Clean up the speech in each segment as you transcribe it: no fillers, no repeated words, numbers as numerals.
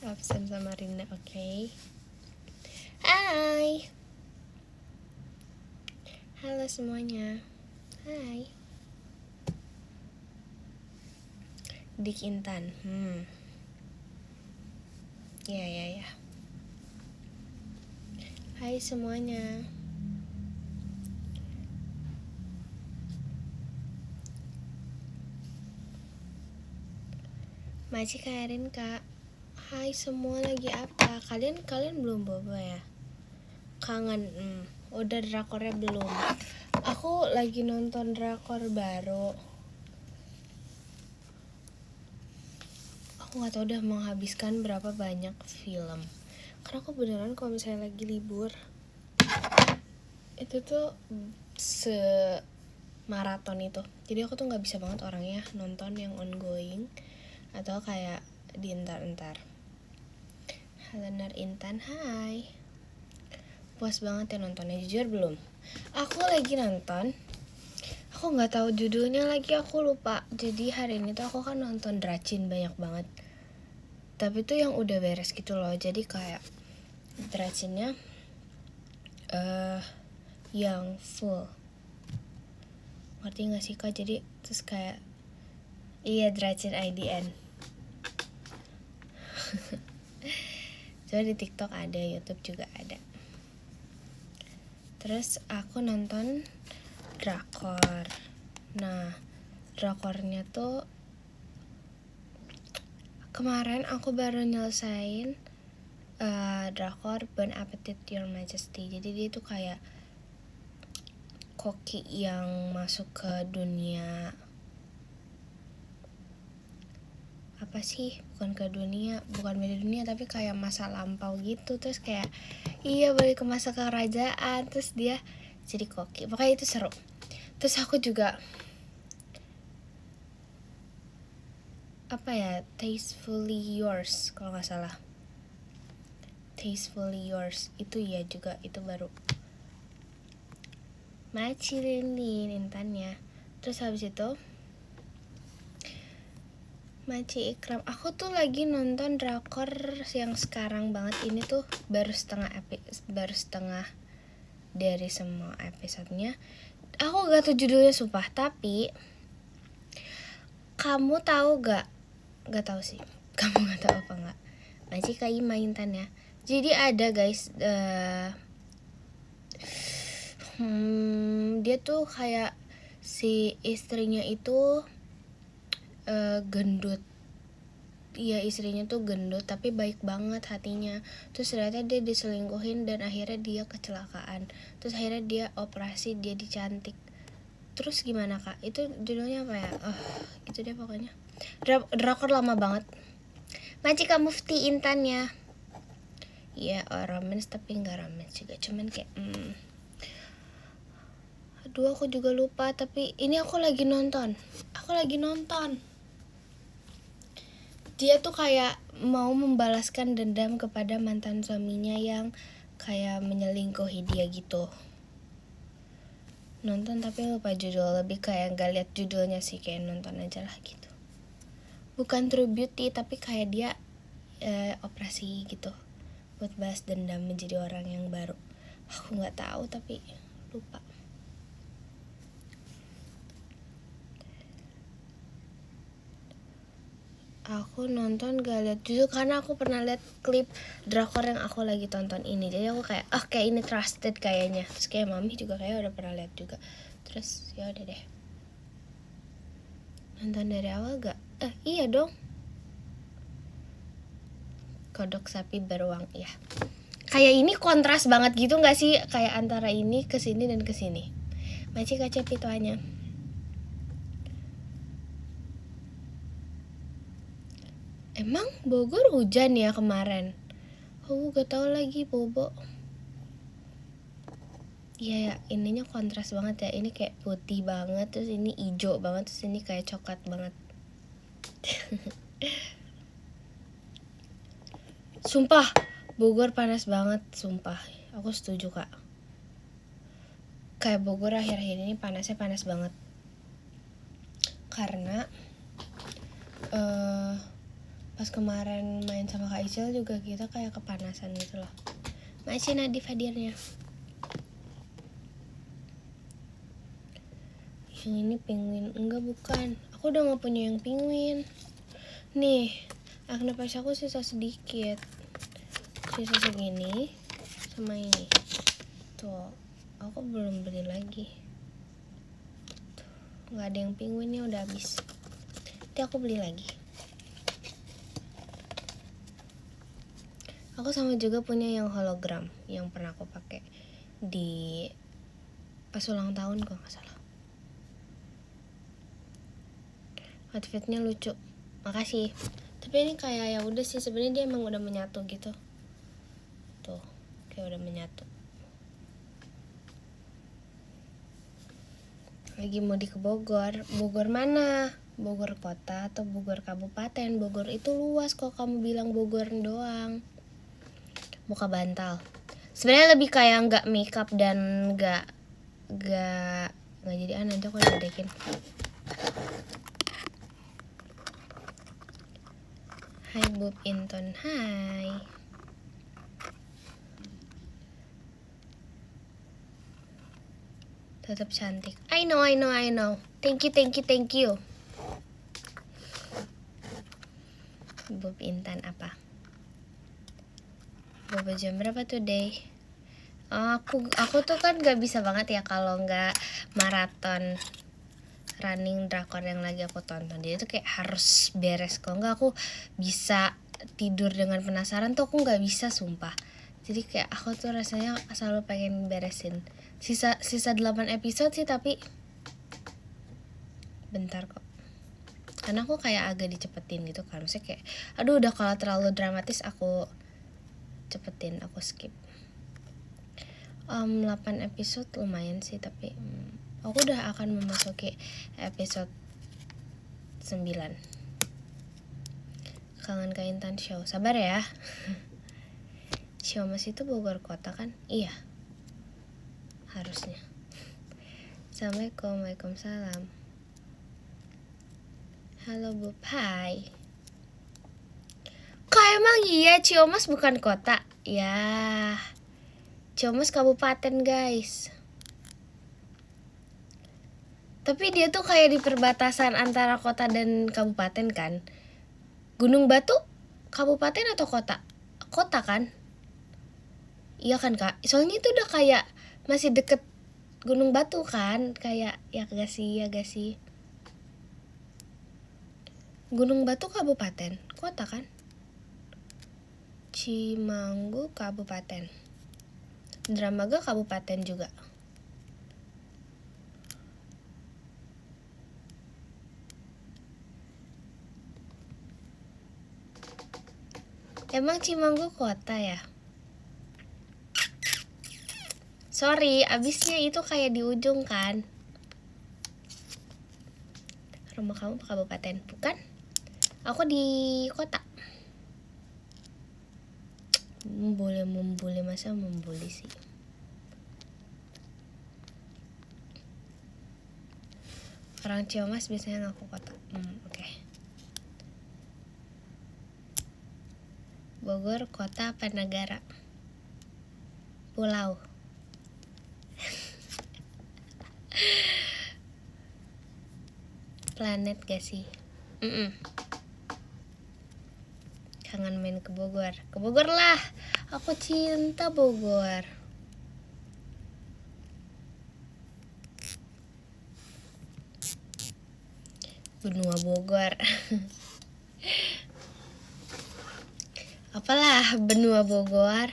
Absen sama Rinda, oke. Hai. Halo semuanya. Hai. Dik Intan. Ya. Hai semuanya. Maci Kairin Kak. Hai semua, lagi apa? Kalian belum bobo ya? Kangen. Udah drakornya belum? Aku lagi nonton drakor baru. Aku nggak tahu udah menghabiskan berapa banyak film. Karena aku beneran kalau misalnya lagi libur itu tuh maraton itu. Jadi aku tuh nggak bisa banget orangnya nonton yang ongoing atau kayak dientar-entar. Halo Nar Intan, hai. Puas banget ya nontonnya, jujur belum? Aku lagi nonton. Aku nggak tahu judulnya lagi, aku lupa. Jadi hari ini tuh aku kan nonton Dracin banyak banget. Tapi tuh yang udah beres gitu loh. Jadi kayak Dracinnya yang full. Ngerti gak sih Kak? Jadi terus kayak iya Dracin IDN. Soalnya di TikTok ada, YouTube juga ada. Terus aku nonton drakor. Nah, drakornya tuh kemarin aku baru nyelesain drakor Bon Appetit Your Majesty. Jadi dia tuh kayak koki yang masuk ke dunia apa sih, bukan beda dunia tapi kayak masa lampau gitu. Terus kayak iya balik ke masa kerajaan, terus dia jadi koki. Pokoknya itu seru. Terus aku juga Tastefully Yours kalau nggak salah. Tastefully Yours itu ya juga, itu baru. Maci Lilin Intannya. Terus habis itu Maci Ikram. Aku tuh lagi nonton drakor yang sekarang banget ini tuh baru setengah dari semua episodenya. Aku gak tau judulnya sumpah, tapi kamu tahu gak? Gak tahu sih. Kamu gak tahu apa enggak? Maci Kaima Intannya. Jadi ada guys, dia tuh kayak si istrinya itu gendut. Iya, istrinya tuh gendut tapi baik banget hatinya. Terus ternyata dia diselingkuhin dan akhirnya dia kecelakaan. Terus akhirnya dia operasi, dia dicantik. Terus gimana Kak? Itu judulnya apa ya? Itu deh pokoknya. Drakor lama banget. Maci Kak Mufti Intannya. Ya romance tapi nggak romance juga, cuman kayak aduh aku juga lupa. Tapi ini aku lagi nonton. Dia tuh kayak mau membalaskan dendam kepada mantan suaminya yang kayak menyelingkuhi dia gitu. Nonton tapi lupa judul, lebih kayak gak lihat judulnya sih, kayak nonton aja lah gitu. Bukan True Beauty tapi kayak dia operasi gitu buat balas dendam menjadi orang yang baru. Aku nggak tahu tapi lupa. Aku nonton gak lihat judul karena aku pernah lihat klip drakor yang aku lagi tonton ini. Jadi aku kayak kayak ini trusted kayaknya. Terus kayak mami juga kayak udah pernah lihat juga. Terus ya udah deh. Nonton dari awal gak? Iya dong. Kodok sapi beruang ya. Kayak ini kontras banget gitu gak sih? Kayak antara ini ke sini dan ke sini. Maci kaca pituanya. Emang Bogor hujan ya kemarin? Aku gak tahu lagi Bobo. Iya ya, ininya kontras banget ya. Ini kayak putih banget, terus ini hijau banget, terus ini kayak coklat banget. Sumpah, Bogor panas banget, sumpah. Aku setuju Kak. Kayak Bogor akhir-akhir ini panasnya panas banget. Karena Pas kemarin main sama Kak Isil juga kita kayak kepanasan gitu loh. Masih Nadif hadirnya. Yang ini penguin, enggak bukan. Aku udah gak punya yang penguin. Nih, acne face aku sisa sedikit. Sisa segini sama ini. Tuh, aku belum beli lagi. Tuh, gak ada yang penguinnya, udah habis. Nanti aku beli lagi. Aku sama juga punya yang hologram yang pernah aku pakai di pas ulang tahun kok nggak salah. Outfitnya lucu, makasih. Tapi ini kayak ya udah sih, sebenarnya dia emang udah menyatu gitu. Tuh, kayak udah menyatu. Lagi mau ke Bogor. Bogor mana? Bogor kota atau Bogor kabupaten? Bogor itu luas kok kamu bilang Bogor doang. Muka bantal. Sebenarnya lebih kayak nggak makeup dan nggak jadi nanti aku ledekin. Hai Bob Inton, hai. Tetap cantik. I know. Thank you. Bob Intan apa? Boba jam berapa today? Aku tuh kan gak bisa banget ya kalau nggak maraton running drakor yang lagi aku tonton. Jadi tuh kayak harus beres. Kalau nggak aku bisa tidur dengan penasaran tuh aku nggak bisa, sumpah. Jadi kayak aku tuh rasanya selalu pengen beresin. Sisa 8 episode sih, tapi bentar kok. Karena aku kayak agak dicepetin gitu kan. Maksudnya kayak aduh udah kalau terlalu dramatis aku cepetin, aku skip. 8 episode lumayan sih, tapi aku udah akan memasuki episode 9. Kangen Kak Intan show. Sabar ya. Ciamis itu Bogor kota kan? Iya. Harusnya. Assalamualaikum. Waalaikumsalam. Halo Bob. Hai. Kok emang iya Ciamis bukan kota? Ya. Ciamis kabupaten guys. Tapi dia tuh kayak di perbatasan antara kota dan kabupaten kan. Gunung Batu kabupaten atau kota? Kota kan? Iya kan kak? Soalnya itu udah kayak masih deket Gunung Batu kan? Kayak ya gak sih? Gunung Batu kabupaten, kota kan? Cimanggu kabupaten. Dramaga kabupaten juga. Emang Cimanggu kota ya? Sorry, abisnya itu kayak di ujung kan? Rumah kamu kabupaten, bukan? Aku di kota. Membuli, masa membuli sih? Orang Ciamis biasanya ngaku kota. Oke. Bogor kota apa negara? Pulau. Planet gak sih? Kangen main ke Bogor. Ke Bogor lah. Aku cinta Bogor. Benua Bogor. Apalah benua Bogor.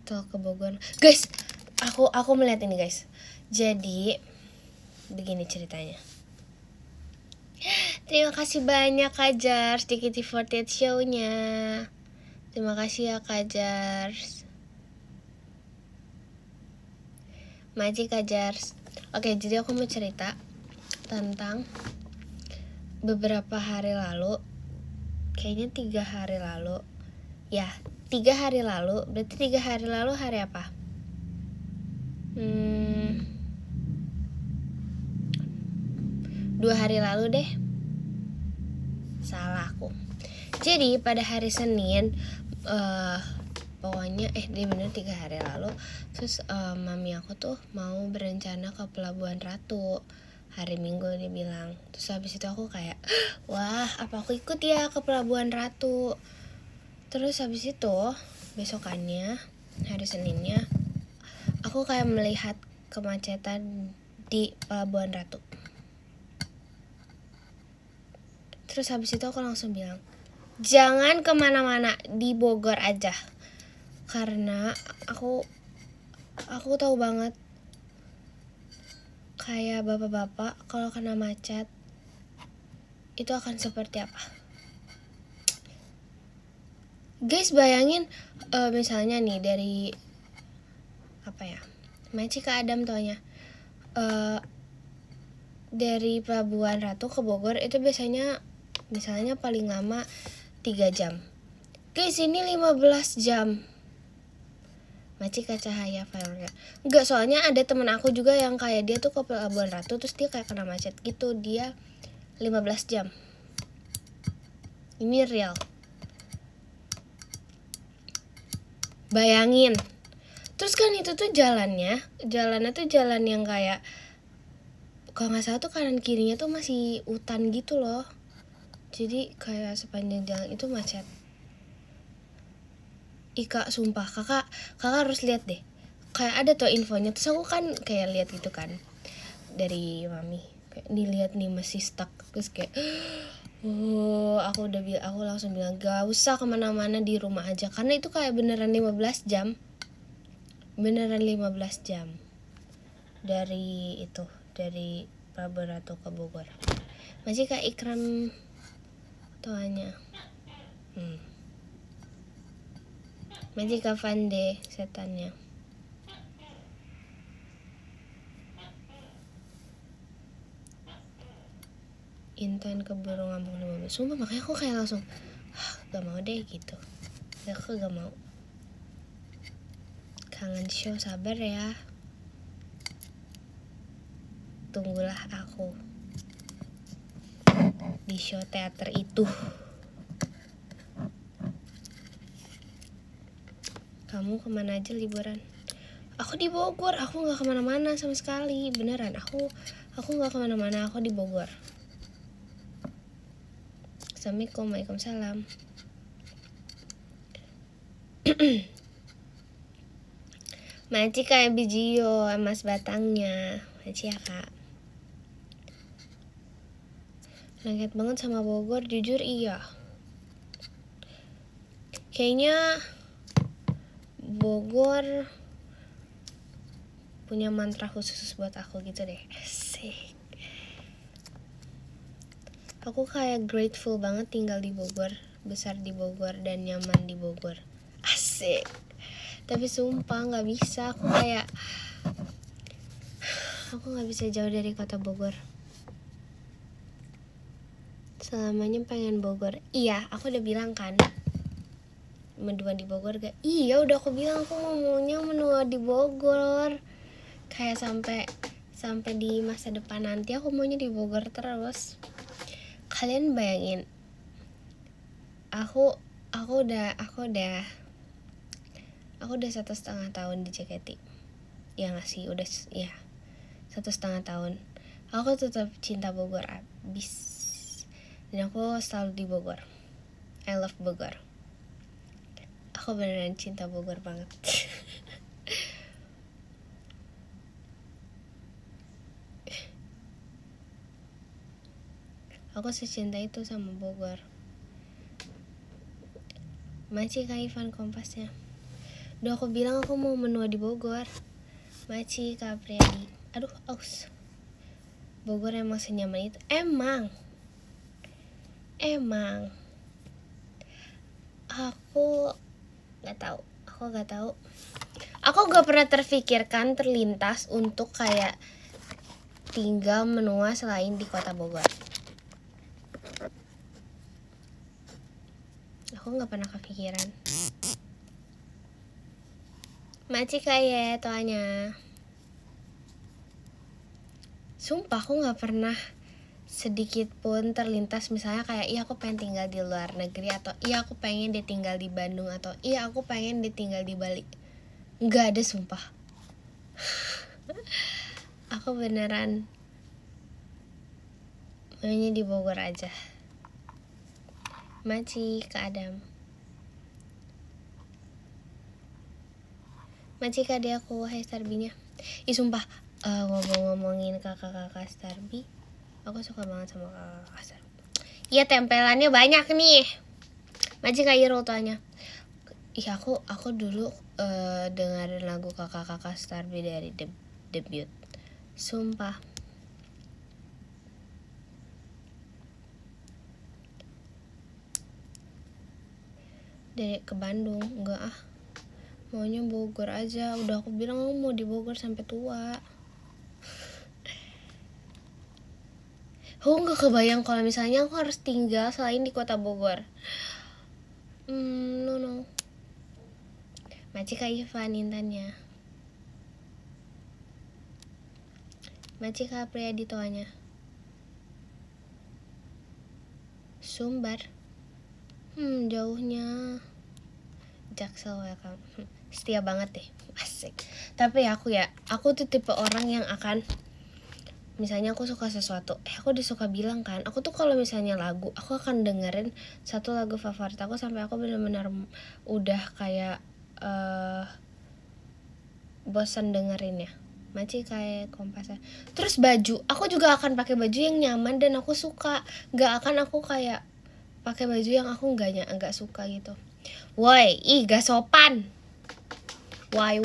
Tuh ke Bogor. Guys, aku melihat ini guys. Jadi begini ceritanya. Terima kasih banyak Kak Jars di KT48 show-nya. Terima kasih ya Kak Jars. Maji Kak Jars. Oke, jadi aku mau cerita tentang beberapa hari lalu. Kayaknya 3 hari lalu. Ya, 3 hari lalu. Berarti 3 hari lalu hari apa? 2 hari lalu deh. 1, salah aku. Jadi pada hari Senin pokoknya dia bener 3 hari lalu, terus mami aku tuh mau berencana ke Pelabuhan Ratu hari Minggu, dia bilang. Terus habis itu aku kayak, wah apa aku ikut ya ke Pelabuhan Ratu. Terus habis itu besokannya hari Seninnya aku kayak melihat kemacetan di Pelabuhan Ratu. Terus habis itu aku langsung bilang, jangan kemana-mana, di Bogor aja. Karena aku tahu banget kayak bapak-bapak kalau kena macet itu akan seperti apa. Guys, bayangin misalnya nih dari Maci ke Adam tuanya, dari Pelabuhan Ratu ke Bogor itu biasanya misalnya paling lama 3 jam. Guys, ini 15 jam. Maci ke Cahaya filenya. Enggak, soalnya ada temen aku juga yang kayak dia tuh ke Pelabuhan Ratu terus dia kayak kena macet gitu, dia 15 jam. Ini real. Bayangin. Terus kan itu tuh jalannya tuh jalan yang kayak, kalau nggak salah tuh kanan kirinya tuh masih hutan gitu loh. Jadi kayak sepanjang jalan itu macet. Ika, sumpah kakak harus lihat deh. Kayak ada tuh infonya. Terus aku kan kayak lihat gitu kan dari mami. Kayak dilihat nih masih stuck. Terus kayak, aku langsung bilang gak usah kemana-mana, di rumah aja. Karena itu kayak beneran 15 jam. Beneran 15 jam. Dari Pelabuhan Ratu ke Bogor. Masih kayak Ikram tuanya. Masih Kak Fande setannya. Intan keburu ngambung 15. Sumpah, makanya aku kayak langsung gak mau deh gitu. Aku gak mau. Kangen show, sabar ya. Tunggulah aku di show teater itu. Kamu kemana aja liburan? Aku di Bogor, aku gak kemana-mana sama sekali. Beneran, aku gak kemana-mana, aku di Bogor. Assalamualaikum, waalaikumsalam. Maci kayak bijio, emas batangnya. Maci ya kak. Lengket banget sama Bogor, jujur iya. Kayaknya Bogor punya mantra khusus buat aku gitu deh. Asik. Aku kayak grateful banget tinggal di Bogor, besar di Bogor dan nyaman di Bogor. Asik. Tapi sumpah gak bisa, aku gak bisa jauh dari kota Bogor. Selamanya pengen Bogor. Iya, aku udah bilang kan menua di Bogor gak? Iya, udah aku bilang aku maunya menua di Bogor. Kayak sampai di masa depan nanti aku maunya di Bogor terus. Kalian bayangin, aku udah 1,5 tahun di JKT. Ya nggak sih, udah ya 1,5 tahun. Aku tetap cinta Bogor abis. Dan aku selalu di Bogor. I love Bogor. Aku beneran cinta Bogor banget. Aku secinta itu sama Bogor. Maci Kak Ivan kompasnya. Udah aku bilang aku mau menua di Bogor. Maci Kak Priadi. Aduh, aus. Bogor emang senyaman itu. Emang. Aku gak tahu. Aku gak pernah terlintas untuk kayak tinggal menua selain di kota Bogor. Aku gak pernah kepikiran. Maci kayak tuanya. Sumpah aku gak pernah sedikit pun terlintas misalnya kayak iya aku pengen tinggal di luar negeri, atau iya aku pengen dia tinggal di Bandung, atau iya aku pengen dia tinggal di Bali, nggak ada sumpah. Aku beneran maunya di Bogor aja. Maci ke Adam, Maci ke dia aku, hai Starbinya. Ih sumpah, ngomong-ngomongin kakak-kakak Starbi, aku suka banget sama kakak Starbi. Iya tempelannya banyak nih. Maci ke Iro tuanya. Ih aku dulu dengerin lagu kakak-kakak Starbi dari debut. Sumpah. Dari ke Bandung, enggak ah. Maunya Bogor aja. Udah aku bilang aku mau di Bogor sampai tua. Aku nggak kebayang kalau misalnya aku harus tinggal selain di kota Bogor. No. Maci Kak Ivan intannya. Maci Kak Priyadi toanya. Sumbar. Jauhnya. Jaksel welcome. Setia banget deh. Asik. Tapi aku tuh tipe orang yang akan, misalnya aku suka sesuatu, aku udah suka bilang kan, aku tuh kalau misalnya lagu, aku akan dengerin satu lagu favorit aku sampai aku benar-benar udah kayak bosan dengerinnya. Maci kayak Kompas. Terus baju, aku juga akan pakai baju yang nyaman dan aku suka. Gak akan aku kayak pakai baju yang aku nggak suka gitu. Woi, gak sopan. Why?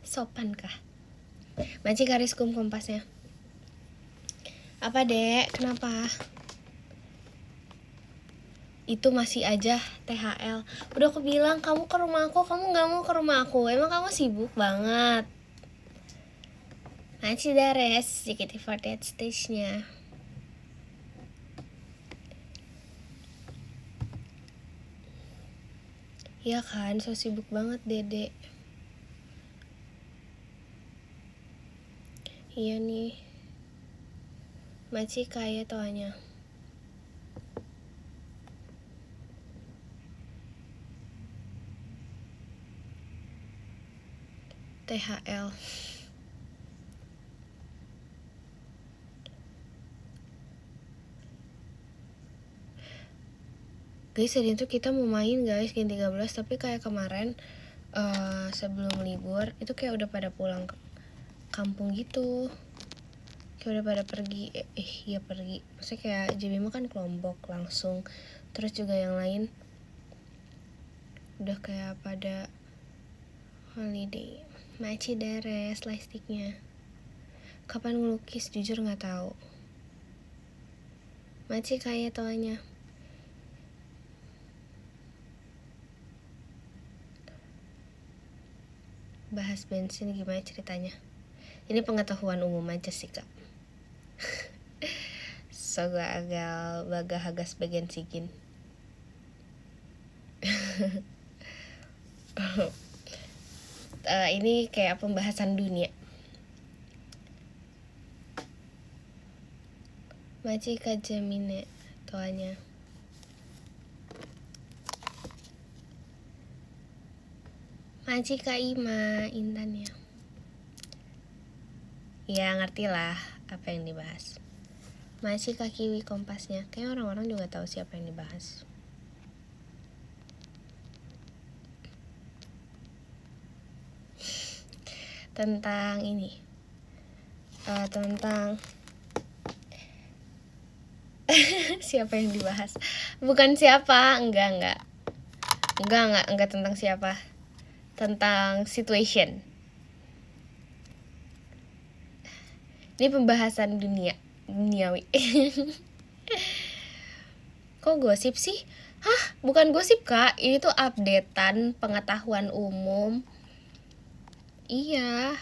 Sopan kah? Maci Kariskum Kompasnya. Apa dek? Kenapa? Itu masih aja THL. Udah aku bilang kamu ke rumah aku, kamu gak mau ke rumah aku. Emang kamu sibuk banget. Maci Dares, JKT48 stage-nya. Iya kan, so sibuk banget Dede. Iya nih. Maci kaya toanya. THL. Guys, hari itu kita mau main guys Gen 13, tapi kayak kemarin sebelum libur itu kayak udah pada pulang ke kampung gitu. Kayak udah pada pergi, iya pergi. Maksudnya kayak JBM kan kelompok langsung. Terus juga yang lain udah kayak pada holiday. Maci Dares, lightsticknya. Kapan ngelukis? Jujur nggak tahu. Maci kayak toanya. Bahas bensin gimana ceritanya? Ini pengetahuan umum aja sih kak. So agak hagas bagian sigin. Ini kayak pembahasan dunia. Maci Kajamine toanya. Maci Kak Ima intannya. Ya ngerti lah apa yang dibahas. Maci Kak Kiwi Kompasnya. Kayak orang-orang juga tahu siapa yang dibahas. Tentang ini. Tentang siapa yang dibahas? Bukan siapa, enggak tentang siapa. Tentang situation. Ini pembahasan duniawi. Kok gosip sih? Hah, bukan gosip kak, ini tuh updatean pengetahuan umum. Iya,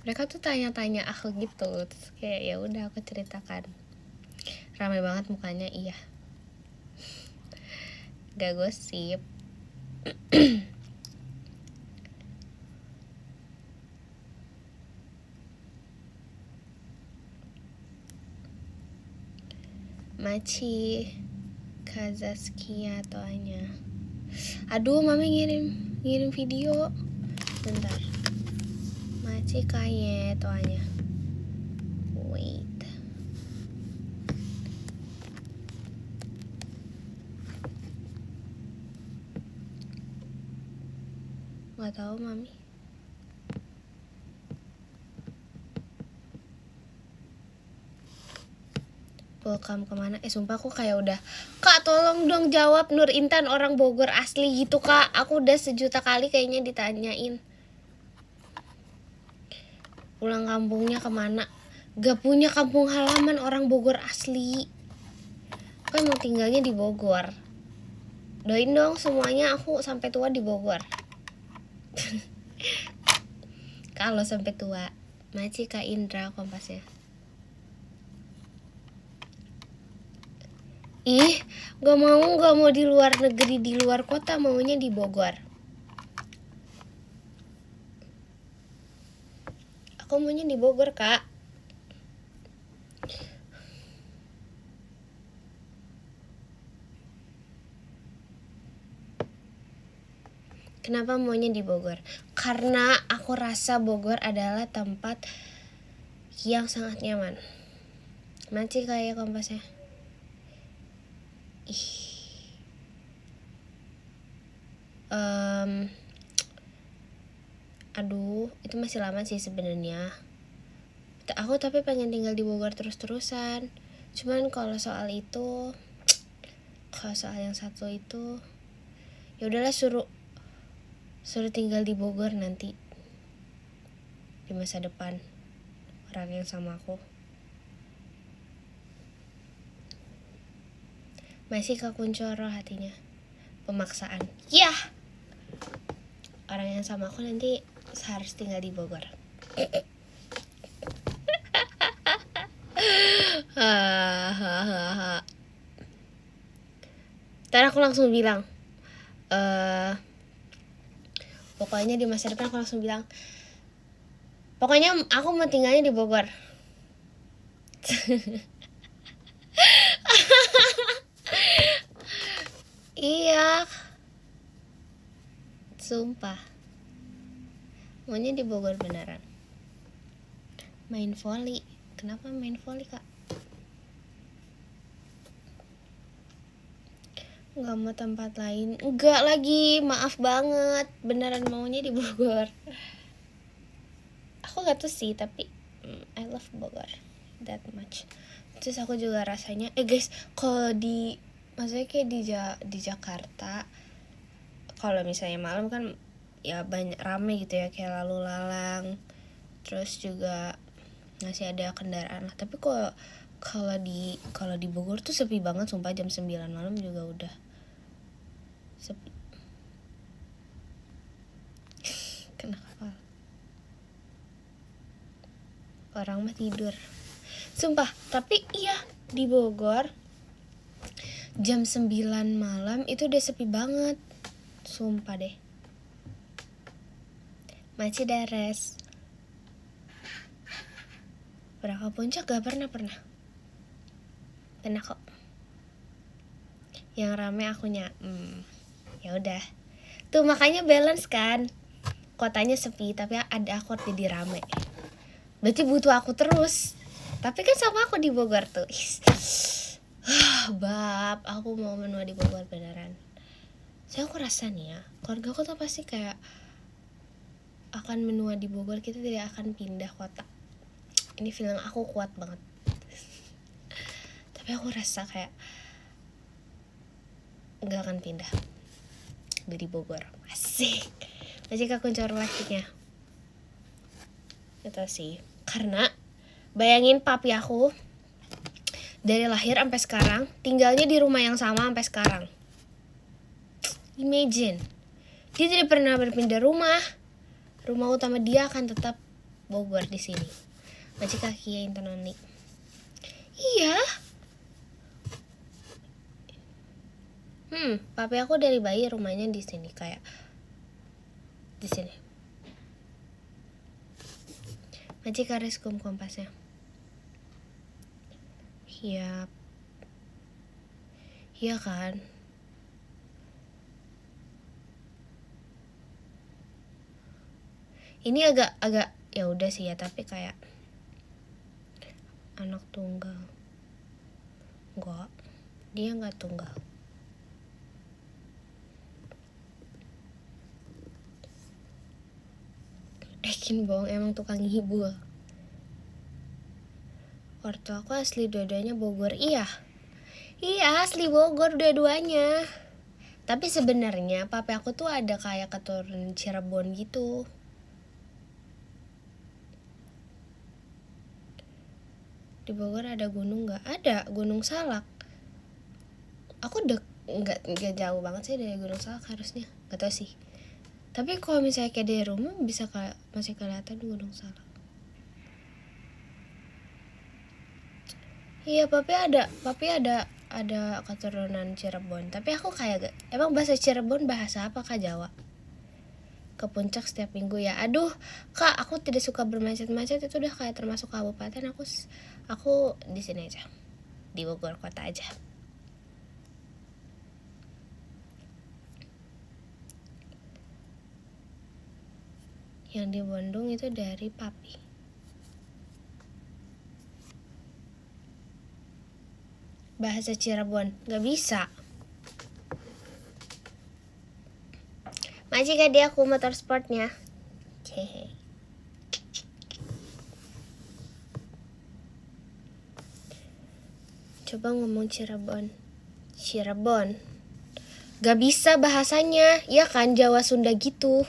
mereka tuh tanya-tanya aku gitu, terus kayak ya udah aku ceritakan. Ramai banget mukanya, iya. Gak gosip. Maci Kazaskia toanya. Aduh, mami ngirim video. Bentar. Maci kaye toanya. Wait. Gak tahu mami. Welcome kemana? Sumpah aku kayak udah, Kak tolong dong jawab Nur Intan orang Bogor asli gitu Kak. Aku udah sejuta kali kayaknya ditanyain. Pulang kampungnya kemana? Gak punya kampung halaman orang Bogor asli. Kan mau tinggalnya di Bogor. Doain dong semuanya aku sampai tua di Bogor. Kalau sampai tua. Maci Kak Indra kompasnya. Ih, gak mau di luar negeri, di luar kota, maunya di Bogor. Aku maunya di Bogor, Kak. Kenapa maunya di Bogor? Karena aku rasa Bogor adalah tempat yang sangat nyaman. Maci kayak kompasnya. Aduh, itu masih lama sih sebenarnya. Aku tapi pengen tinggal di Bogor terus-terusan. Cuman kalau soal yang satu itu, ya udahlah suruh tinggal di Bogor nanti di masa depan orang yang sama aku. Masih Kuncoro hatinya. Pemaksaan. Yah. Orang yang sama aku nanti harus tinggal di Bogor. Ntar aku langsung bilang, pokoknya di masa depan aku langsung bilang, pokoknya aku mau tinggalnya di Bogor. Iya, sumpah maunya di Bogor beneran. Main volley. Kenapa main volley, Kak? Gak mau tempat lain. Enggak lagi, maaf banget. Beneran maunya di Bogor. Aku gak tuh sih, tapi I love Bogor that much. Terus aku juga rasanya, guys, kalau maksudnya kayak di Jakarta, kalau misalnya malam kan ya banyak rame gitu ya, kayak lalu lalang, terus juga masih ada kendaraan lah. Tapi kalau di Bogor tuh sepi banget, sumpah. Jam 9 malam juga udah sepi. Kenapa? Orang mah tidur, sumpah. Tapi iya, di Bogor jam 9 malam itu udah sepi banget, sumpah deh. Maci Dares. Pernah ke puncak? Gak pernah. Pernah kok. Yang rame akunya. Ya udah. Tuh makanya balance kan. Kotanya sepi tapi ada aku jadi rame. Berarti butuh aku terus. Tapi kan sama aku di Bogor tuh. Bab, aku mau menua di Bogor beneran. Saya aku rasa nih ya, keluarga aku tuh pasti kayak akan menua di Bogor, kita tidak akan pindah kota. Ini feeling aku kuat banget. Tapi aku rasa kayak nggak akan pindah dari Bogor. Asik. Masih Kuncoro lastiknya. Itu sih. Karena bayangin papi aku dari lahir sampai sekarang tinggalnya di rumah yang sama sampai sekarang. Imagine, dia tidak pernah berpindah rumah. Rumah utama dia akan tetap Bogor di sini. Masih kaki ya Intanoni. Iya. Papi aku dari bayi rumahnya di sini, kayak di sini. Masih kariskum kompasnya. Yap. Iya kan? Ini agak ya udah sih ya, tapi kayak anak tunggal. Enggak, dia nggak tunggal. Kin bohong, emang tukang hibur. Ortu aku asli dua-duanya Bogor. Iya asli Bogor dua-duanya. Tapi sebenarnya papi aku tuh ada kayak keturunan Cirebon gitu. Di Bogor ada gunung nggak? Ada, Gunung Salak. Aku nggak jauh banget sih dari Gunung Salak harusnya. Nggak tahu sih. Tapi kalau misalnya kayak dari rumah bisa masih kelihatan Gunung Salak. Iya, papi ada keturunan Cirebon. Tapi aku kayak emang bahasa Cirebon bahasa apa Kak? Jawa? Ke puncak setiap minggu ya. Aduh, Kak, aku tidak suka bermacet-macet, itu udah kayak termasuk kabupaten. Aku di sini aja. Di Bogor kota aja. Yang di Bandung itu dari papi. Bahasa Cirebon nggak bisa. Masih kan dia aku motor sportnya. Hehe. Coba ngomong Cirebon. Gak bisa bahasanya. Ya kan, Jawa Sunda gitu.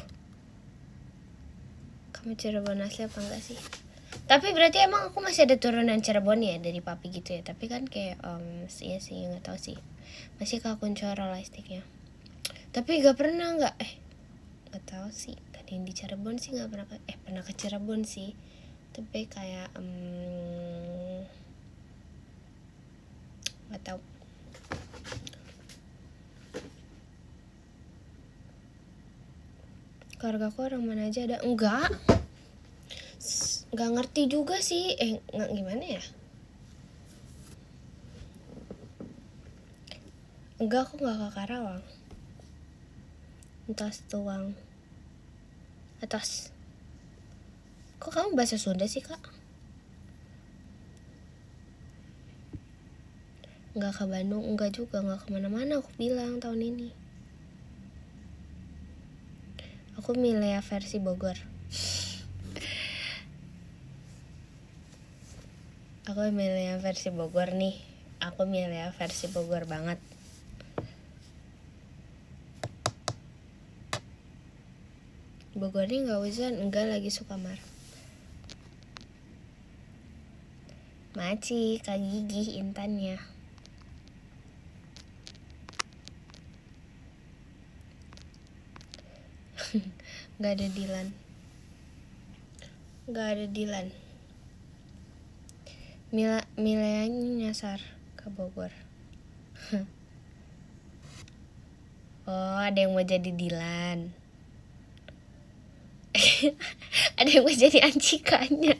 Kamu Cirebon asli apa enggak sih? Tapi berarti emang aku masih ada turunan Cirebon ya dari papi gitu ya. Tapi kan kayak iya sih, nggak tahu sih. Masih Kak Kuncoro lightsticknya. Tapi nggak tahu sih. Gak ada yang di Cirebon sih, nggak pernah pernah ke Cirebon sih. Tapi kayak nggak tahu. Keluarga aku orang mana aja ada? Enggak ngerti juga sih. Nggak gimana ya? Enggak, aku nggak ke Karawang. Entas tuang atas. Kok kamu bahasa Sunda sih Kak? Enggak ke Bandung, enggak juga, enggak kemana-mana aku bilang tahun ini. Aku milih versi Bogor. Aku milih versi Bogor nih. Aku milih versi Bogor banget. Bogor nih nggak hujan, enggak lagi suka marah. Maci, Kak Gigi, Intannya. Gak ada Dilan. Milanya nyasar ke Bogor. Oh, ada yang mau jadi Dilan. Ada yang mau jadi Anjikanya.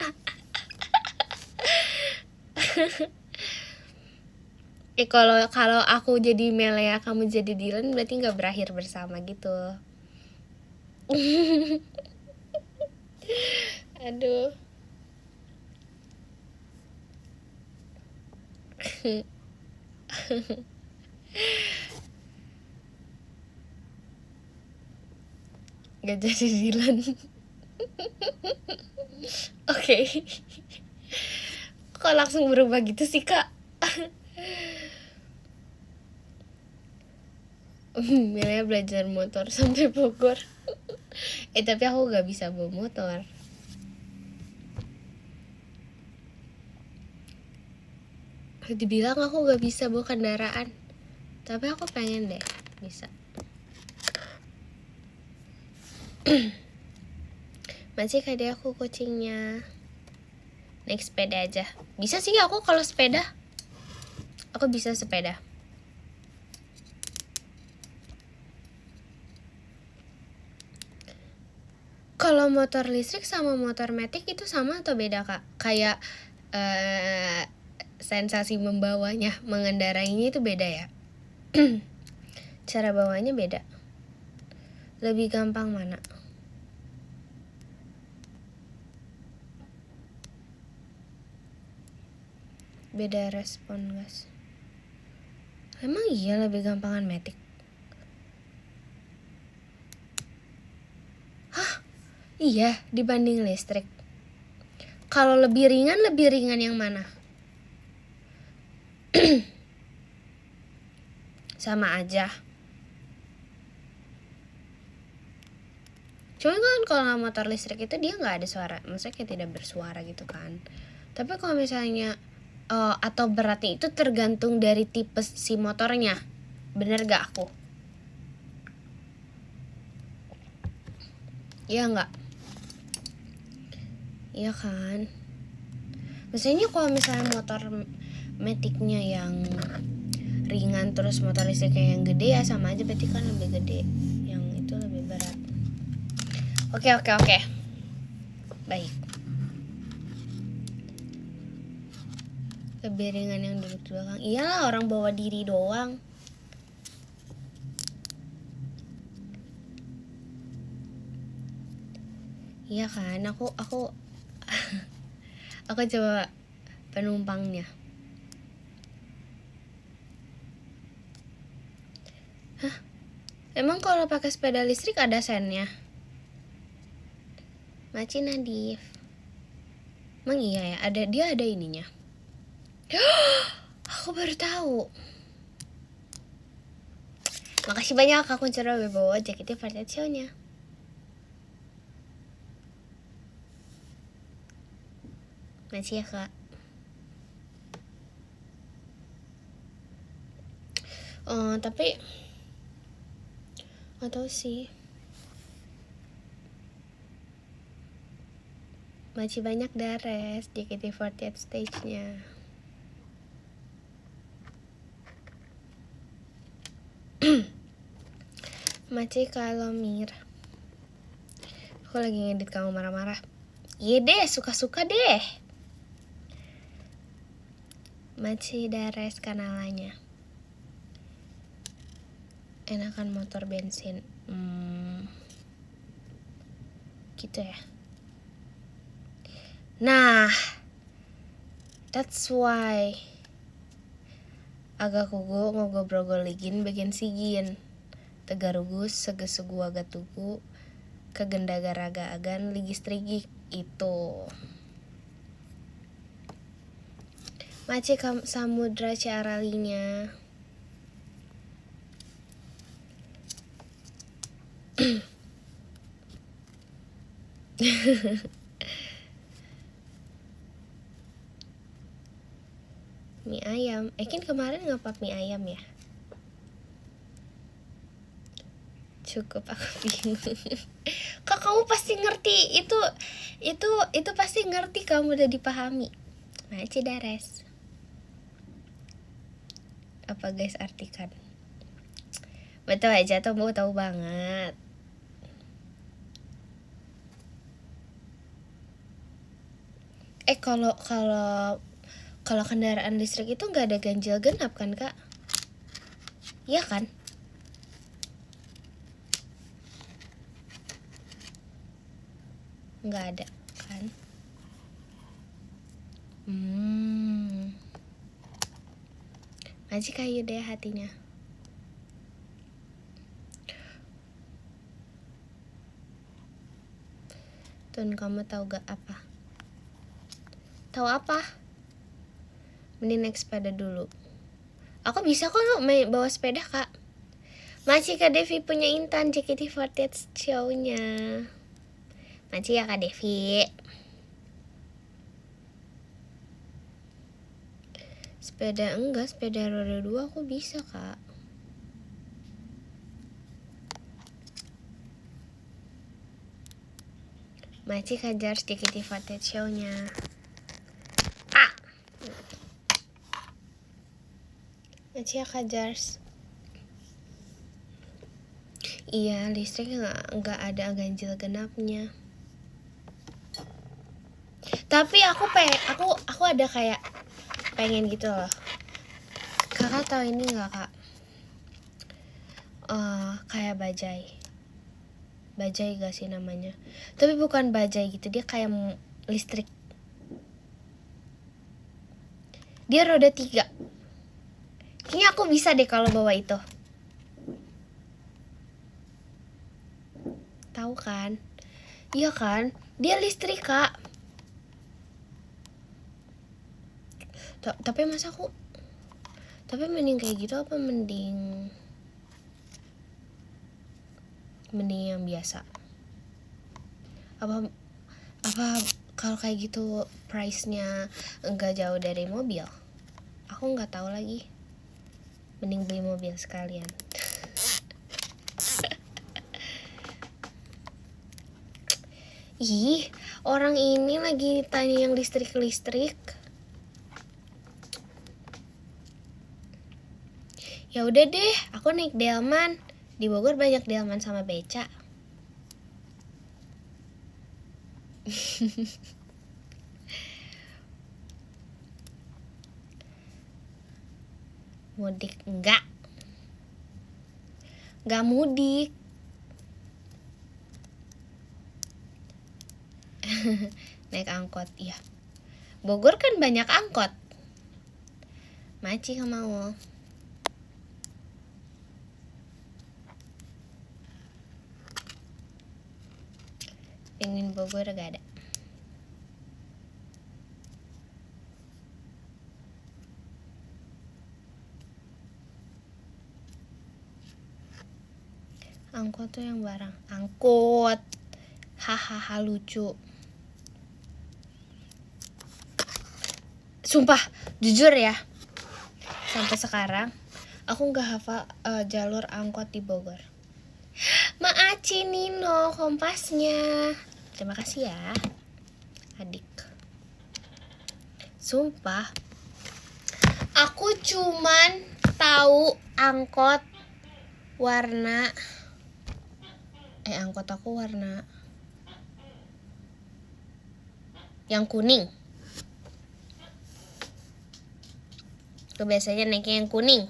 Kalau aku jadi Melea, kamu jadi Dilan, berarti nggak berakhir bersama gitu. Aduh. Gak jadi Dilan. Oke. Kok langsung berubah gitu sih Kak? Milnya belajar motor sampai Bogor. Tapi aku gak bisa bawa motor. Dibilang aku gak bisa bawa kendaraan, tapi aku pengen deh bisa. Masih kayak aku kucingnya. Naik sepeda aja. Bisa sih aku kalau sepeda. Aku bisa sepeda. Kalau motor listrik sama motor matic itu sama atau beda Kak? Kayak sensasi membawanya, mengendarainya itu beda ya? Cara bawanya beda. Lebih gampang mana? Beda respon guys. Emang iya lebih gampangan matic? Hah? Iya dibanding listrik. Kalau lebih ringan yang mana? Sama aja. Cuma kan kalau motor listrik itu dia nggak ada suara, maksudnya kayak tidak bersuara gitu kan. Tapi kalau misalnya atau beratnya itu tergantung dari tipe si motornya. Bener gak aku? Iya nggak? Iya kan? Misalnya kalau misalnya motor metiknya yang ringan terus motor listriknya yang gede ya sama aja, berarti kan lebih gede. Yang itu lebih berat. Oke. Baik. Lebih ringan yang duduk di belakang. Iyalah orang bawa diri doang. Iya kan, aku aku coba penumpangnya. Hah? Emang kalau pakai sepeda listrik ada sennya? Maci Nadif. Emang iya ya, ada ininya. Aku baru tahu. Makasih banyak aku coba bawa jaketnya variety show-nya. Makasih ya kak. Tapi nggak tahu sih. Masih banyak Dares JKT48 stage-nya. Maci kalau Mir. Aku lagi ngedit kamu marah-marah. Iya deh, suka-suka deh. Maci Dares kanalanya. Enakan motor bensin. Gitu ya. Nah, that's why agak kugu ngogobrol-goligin bagian sigin. Tegarugus segesugu agak tugu kegendagaraga agan ligistrigik itu. Maci samudra caralinya. Mie ayam. Kan kemarin ngapa mie ayam ya? Cukup aku bingung. Kak kamu pasti ngerti itu pasti ngerti, kamu udah dipahami. Maci Dares. Apa guys artikan? Betul aja tuh mau tahu banget. Kalau kendaraan listrik itu nggak ada ganjil genap kan kak? Iya kan? Nggak ada kan? Masih kayu deh hatinya. Tun kamu tahu gak apa? Tahu apa? Mending naik sepeda dulu. Aku bisa kok bawa sepeda kak. Masih Kak Devi punya Intan JKT48 show-nya. Masih ya Kak Devi. Sepeda enggak, sepeda roda 2 aku bisa kak. Masih Kak Jars JKT48 show-nya. Masih ya Kak Jars. Iya, listrik nggak ada ganjil genapnya. Tapi aku ada kayak pengen gitu loh. Kakak tahu ini nggak kak? kayak bajai gak sih namanya, tapi bukan bajai gitu, dia kayak listrik, dia roda 3. Kayaknya aku bisa deh kalau bawa itu. Tahu kan? Iya kan? Dia listrik, Kak. Tapi masa aku mending kayak gitu apa mending yang biasa? Apa kalau kayak gitu price-nya enggak jauh dari mobil? Aku nggak tahu lagi. Mending beli mobil sekalian. Ih, orang ini lagi tanya yang listrik. Ya udah deh, aku naik delman. Di Bogor banyak delman sama beca. Mudik enggak mudik. Naik angkot, iya. Bogor kan banyak angkot. Maci gak mau. Penguin Bogor gak ada. Angkot tuh yang barang. Angkut. Hahaha lucu. Sumpah, jujur ya, sampai sekarang aku gak hafal jalur angkot di Bogor. Maaci Nino kompasnya. Terima kasih ya, adik. Sumpah, aku cuman tahu angkot warna angkot aku warna yang kuning. Aku biasanya naiknya yang kuning.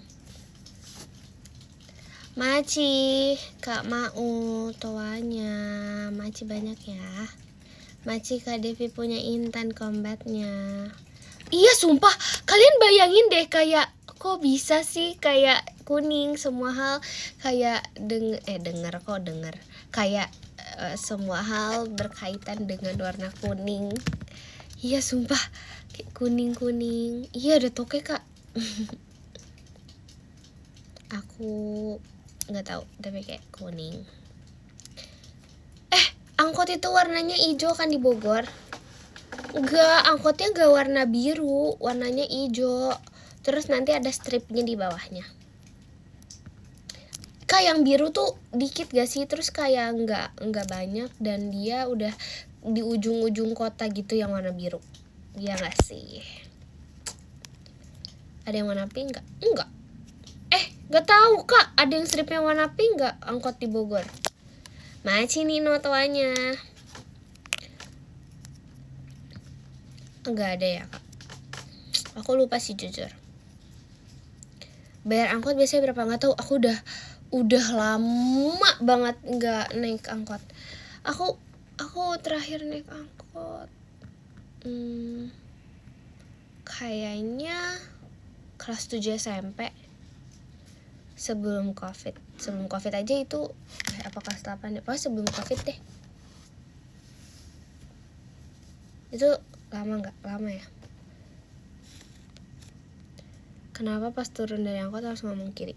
Maci, Kak mau toanya. Maci banyak ya. Maci Kak Devi punya Intan combatnya. Iya sumpah, kalian bayangin deh kayak kok bisa sih kayak kuning semua hal kayak denger kayak semua hal berkaitan dengan warna kuning. Iya sumpah, kayak kuning. Iya ada toke Kak. Aku nggak tahu tapi kayak kuning. Angkot itu warnanya hijau kan di Bogor? Enggak, angkotnya enggak warna biru, warnanya hijau. Terus nanti ada stripnya di bawahnya. Kayak yang biru tuh dikit gak sih? Terus kayak enggak banyak dan dia udah di ujung-ujung kota gitu yang warna biru. Iya gak sih? Ada yang warna pink enggak? Enggak. Gak tahu Kak, ada yang stripnya warna pink enggak angkot di Bogor? Maci Nino tuanya. Enggak ada ya Kak. Aku lupa sih jujur. Bayar angkot biasanya berapa nggak tahu. Aku udah lama banget nggak naik angkot. Aku terakhir naik angkot kayaknya kelas 7 SMP. Sebelum covid aja itu apa kelas 8 ya? Pokoknya sebelum covid deh. Itu lama nggak? Lama ya. Kenapa pas turun dari angkot harus ngomong kiri?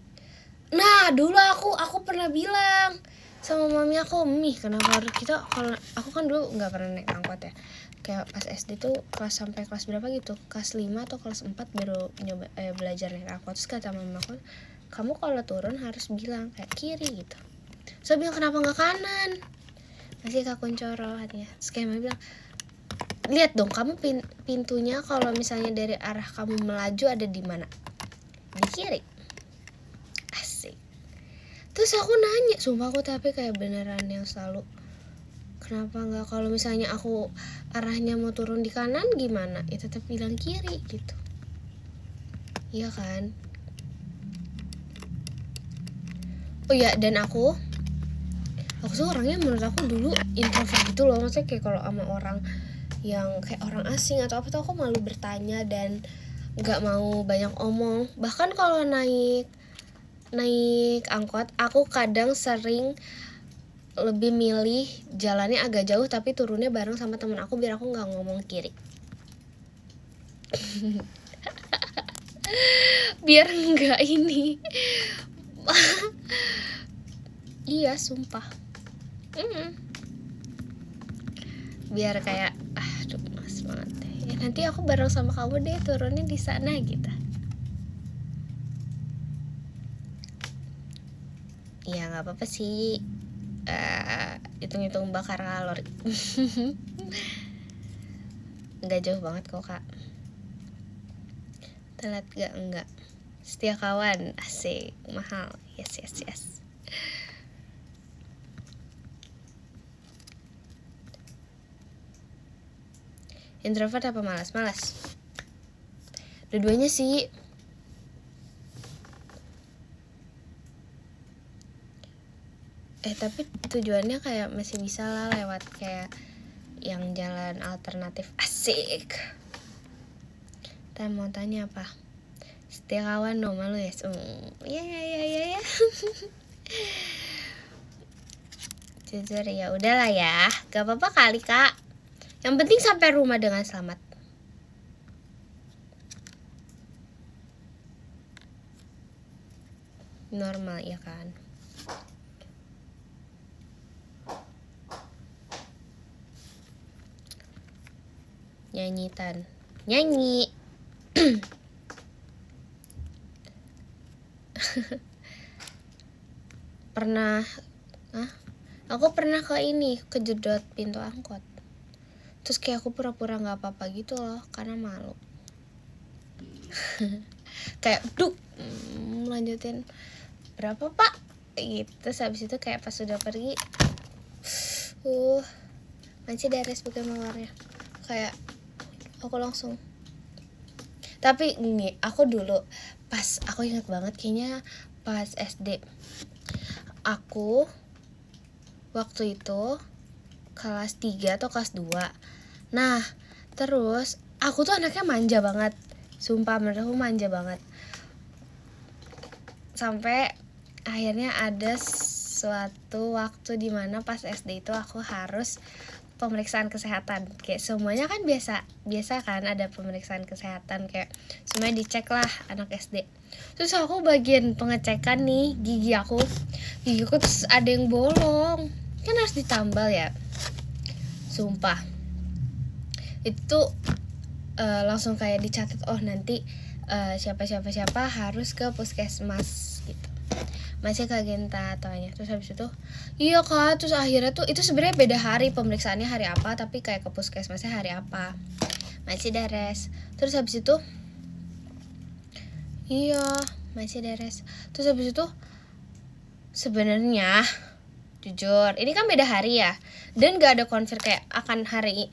Nah dulu aku pernah bilang sama mami aku, kenapa harus kita, kalau aku kan dulu nggak pernah naik angkot ya, kayak pas SD tuh sampai kelas berapa gitu, kelas 5 atau kelas 4 baru nyoba belajar naik angkot. Terus kata mama aku, kamu kalau turun harus bilang kayak kiri gitu. Saya bilang kenapa nggak kanan, masih Kak Kuncoro hatinya. Terus kayak mama bilang, lihat dong kamu pintunya kalau misalnya dari arah kamu melaju ada di mana, di kiri. Asik. Terus aku nanya, sumpah aku tapi kayak beneran yang selalu, kenapa nggak kalau misalnya aku arahnya mau turun di kanan gimana, ya tetap bilang kiri gitu. Iya kan? Oh ya, dan aku tuh orangnya menurut aku dulu introvert gitu loh. Maksudnya kayak kalau sama orang yang kayak orang asing atau apa tuh aku malu bertanya dan nggak mau banyak omong. Bahkan kalau naik angkot, aku kadang sering lebih milih jalannya agak jauh tapi turunnya bareng sama temen aku biar aku nggak ngomong kiri. Biar nggak ini. Iya, sumpah. Biar kayak aduh mas banget deh. Ya, nanti aku bareng sama kamu deh turunnya di sana gitu. Ya nggak apa-apa sih. Hitung-hitung bakar kalori. Nggak jauh banget kok kak. Telat gak? Enggak. Setia kawan, asik, mahal. Yes. Introvert apa malas? Dua-duanya sih. Tapi tujuannya kayak masih bisa lah lewat kayak yang jalan alternatif, asik. Kita mau tanya apa? Setia kawan dong, malu ya? Ya. Jujur ya udahlah ya, gak apa-apa kali kak. Yang penting sampai rumah dengan selamat. Normal ya kan? Nyanyi. Aku pernah kejedot pintu angkot. Terus kayak aku pura-pura gak apa-apa gitu loh, karena malu. Kayak lanjutin, berapa pak? Gitu. Terus habis itu kayak pas sudah pergi, masih deres bukan mawarnya. Kayak aku langsung. Tapi ini aku dulu pas, aku ingat banget kayaknya pas SD. Aku waktu itu kelas 3 atau kelas 2. Nah, terus aku tuh anaknya manja banget. Sumpah, menurut aku manja banget. Sampai akhirnya ada suatu waktu dimana pas SD itu aku harus pemeriksaan kesehatan. Kayak semuanya kan biasa kan ada pemeriksaan kesehatan, kayak semuanya dicek lah anak SD. Terus aku bagian pengecekan nih gigi aku terus ada yang bolong, kan harus ditambal ya. Sumpah itu langsung kayak dicatat, oh nanti siapa harus ke puskesmas gitu. Masih Kak Genta tanya. Terus habis itu iya kak, terus akhirnya tuh itu sebenarnya beda hari, pemeriksaannya hari apa tapi kayak ke puskesmasnya hari apa. Masih deres. Terus habis itu iya masih deres. Terus habis itu sebenarnya jujur ini kan beda hari ya, dan gak ada konfir kayak akan hari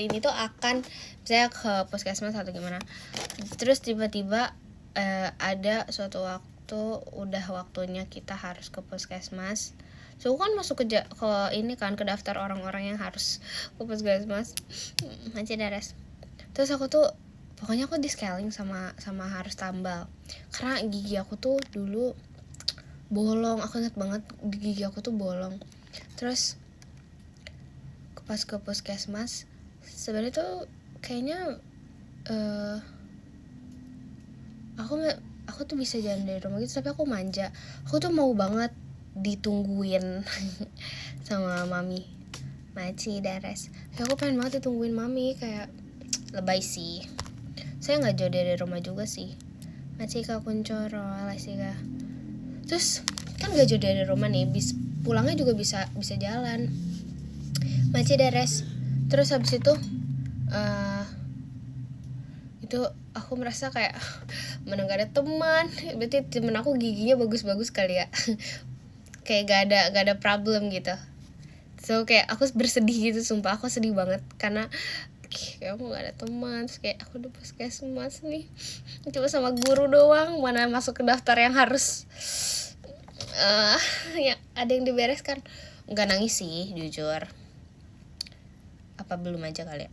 ini tuh akan saya ke puskesmas atau gimana. Terus tiba-tiba ada suatu waktu udah waktunya kita harus ke puskesmas. So kan masuk ke ini kan, ke daftar orang-orang yang harus ke puskesmas. Masih deres. Terus aku tuh pokoknya aku di scaling sama harus tambal karena gigi aku tuh dulu bolong. Aku ingat banget gigi aku tuh bolong. Terus pas ke puskesmas sebenarnya tuh kayaknya aku tuh bisa jalan dari rumah gitu, tapi aku manja. Aku tuh mau banget ditungguin sama mami. Maci deres. Kayak aku pengen banget ditungguin mami, kayak lebay sih. Saya nggak jauh dari rumah juga sih. Maci Kak Kuncoro, Alasika. Terus kan gak jauh dari rumah nih, pulangnya juga bisa jalan. Masih deres. Terus habis itu itu aku merasa kayak mana gak ada teman. Berarti temen aku giginya bagus-bagus kali ya. Kayak gak ada problem gitu. So kayak aku bersedih gitu, sumpah aku sedih banget karena kayak aku gak ada teman. Terus kayak aku udah puskesmas nih, cuma sama guru doang, mana masuk ke daftar yang harus Ya ada yang dibereskan. Nggak nangis sih jujur, apa belum aja kali ya.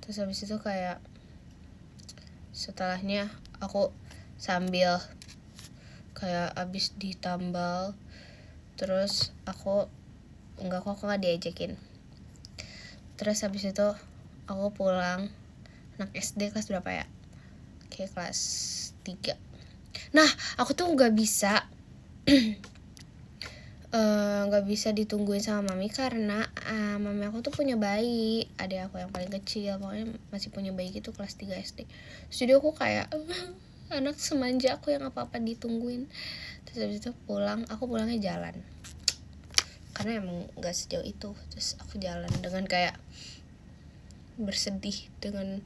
Terus habis itu kayak setelahnya aku sambil kayak abis ditambal, terus aku nggak diajakin. Terus habis itu aku pulang, anak SD kelas berapa ya, kayak kelas 3. Nah aku tuh nggak bisa ditungguin sama mami karena mami aku tuh punya bayi, adik aku yang paling kecil pokoknya masih punya bayi gitu kelas 3 SD. Terus jadi aku kayak anak semanja aku yang apa-apa ditungguin. Terus habis itu aku pulangnya jalan karena emang gak sejauh itu. Terus aku jalan dengan kayak bersedih, dengan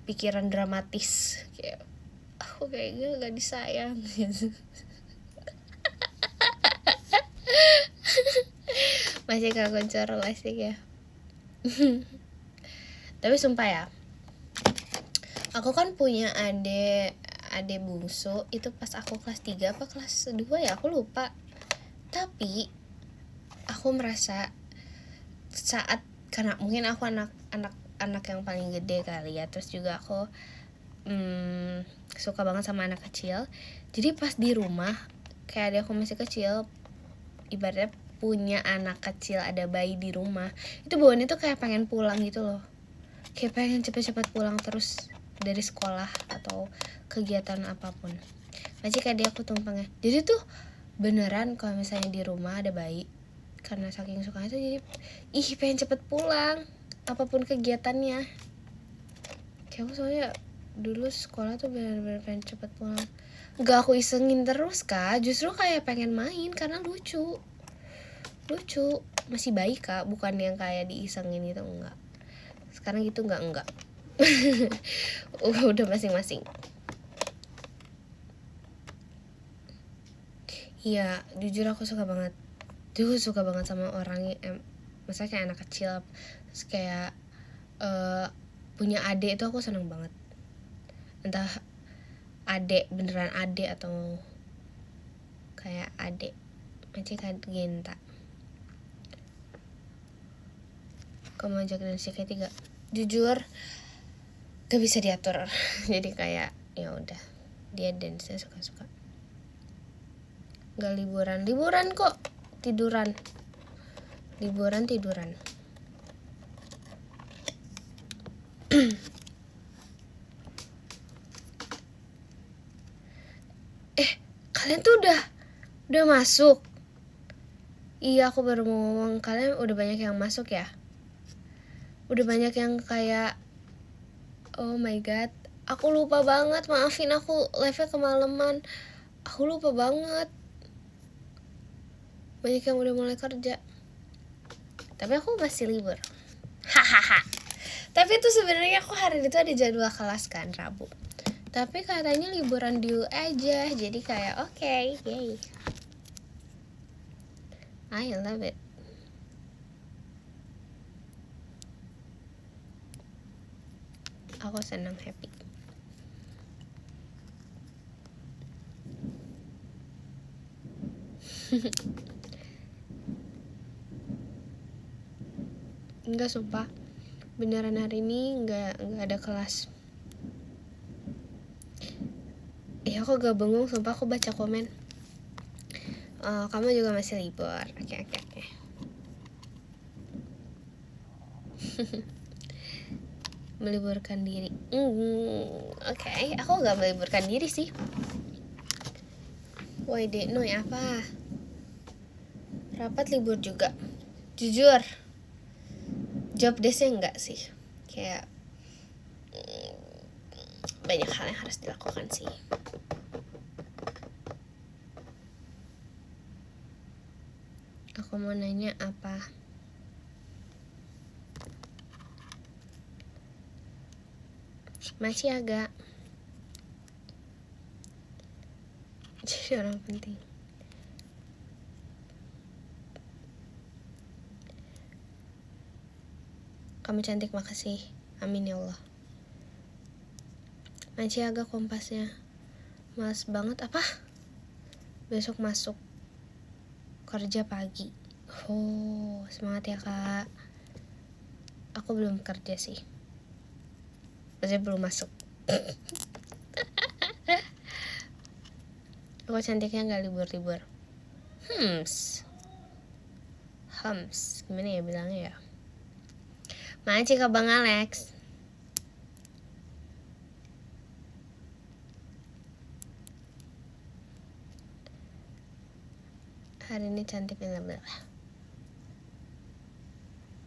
pikiran dramatis, kayak aku kayaknya gak disayang gitu. Masih kangen cara asik ya. Tapi sumpah ya, aku kan punya adik bungsu itu pas aku kelas 3 apa kelas 2 ya, aku lupa. Tapi aku merasa saat, karena mungkin aku anak yang paling gede kali ya, terus juga aku suka banget sama anak kecil. Jadi pas di rumah kayak adik aku masih kecil, ibaratnya punya anak kecil, ada bayi di rumah, itu bawaannya tuh kayak pengen pulang gitu loh, kayak pengen cepet-cepet pulang terus dari sekolah atau kegiatan apapun. Masih kayak dia aku tumpangnya. Jadi tuh beneran kalau misalnya di rumah ada bayi, karena saking sukanya tuh jadi pengen cepet pulang apapun kegiatannya. Kayak aku soalnya dulu sekolah tuh bener-bener pengen cepet pulang. Gak aku isengin terus kak, justru kayak pengen main karena lucu, masih baik kak, bukan yang kayak diisengin itu, enggak. Sekarang gitu enggak. Udah masing-masing. Iya jujur aku suka banget sama orang misalnya kayak anak kecil, terus kayak punya adik itu aku seneng banget. Entah adik beneran adik atau kayak adik macam kayak Genta. Kamu ajak dance kayak 3, jujur gak bisa diatur. Jadi kayak ya udah, dia dance suka-suka. Gak liburan kok, tiduran. Kalian tuh udah masuk. Iya aku baru mau ngomong, kalian udah banyak yang masuk ya. Udah banyak yang kayak, oh my god, aku lupa banget, maafin aku live-nya kemalaman. Aku lupa banget. Banyak yang udah mulai kerja. Tapi aku masih libur. Hahaha. Tapi itu sebenarnya aku hari itu ada jadwal kelas kan, Rabu. Tapi katanya liburan dulu aja. Jadi kayak okay, yay. I love it. Aku senang, happy. Enggak sumpah, beneran hari ini enggak ada kelas. Aku gak bengong sumpah, aku baca komen. Kamu juga masih libur. Oke. Meliburkan diri. Oke. Aku gak meliburkan diri sih. Why did no ya apa? Rapat libur juga. Jujur, job desk-nya enggak sih. Kayak banyak hal yang harus dilakukan sih. Aku mau nanya apa? Masih agak jadi orang penting. Kamu cantik, makasih. Amin ya Allah. Masih agak kompasnya. Males banget apa? Besok masuk kerja pagi. Oh, semangat ya kak. Aku belum kerja sih. Maksudnya belum masuk. Aku cantiknya gak libur-libur. Gimana ya bilangnya ya? Makasih kak Bang Alex. Hari ini cantik bener-bener.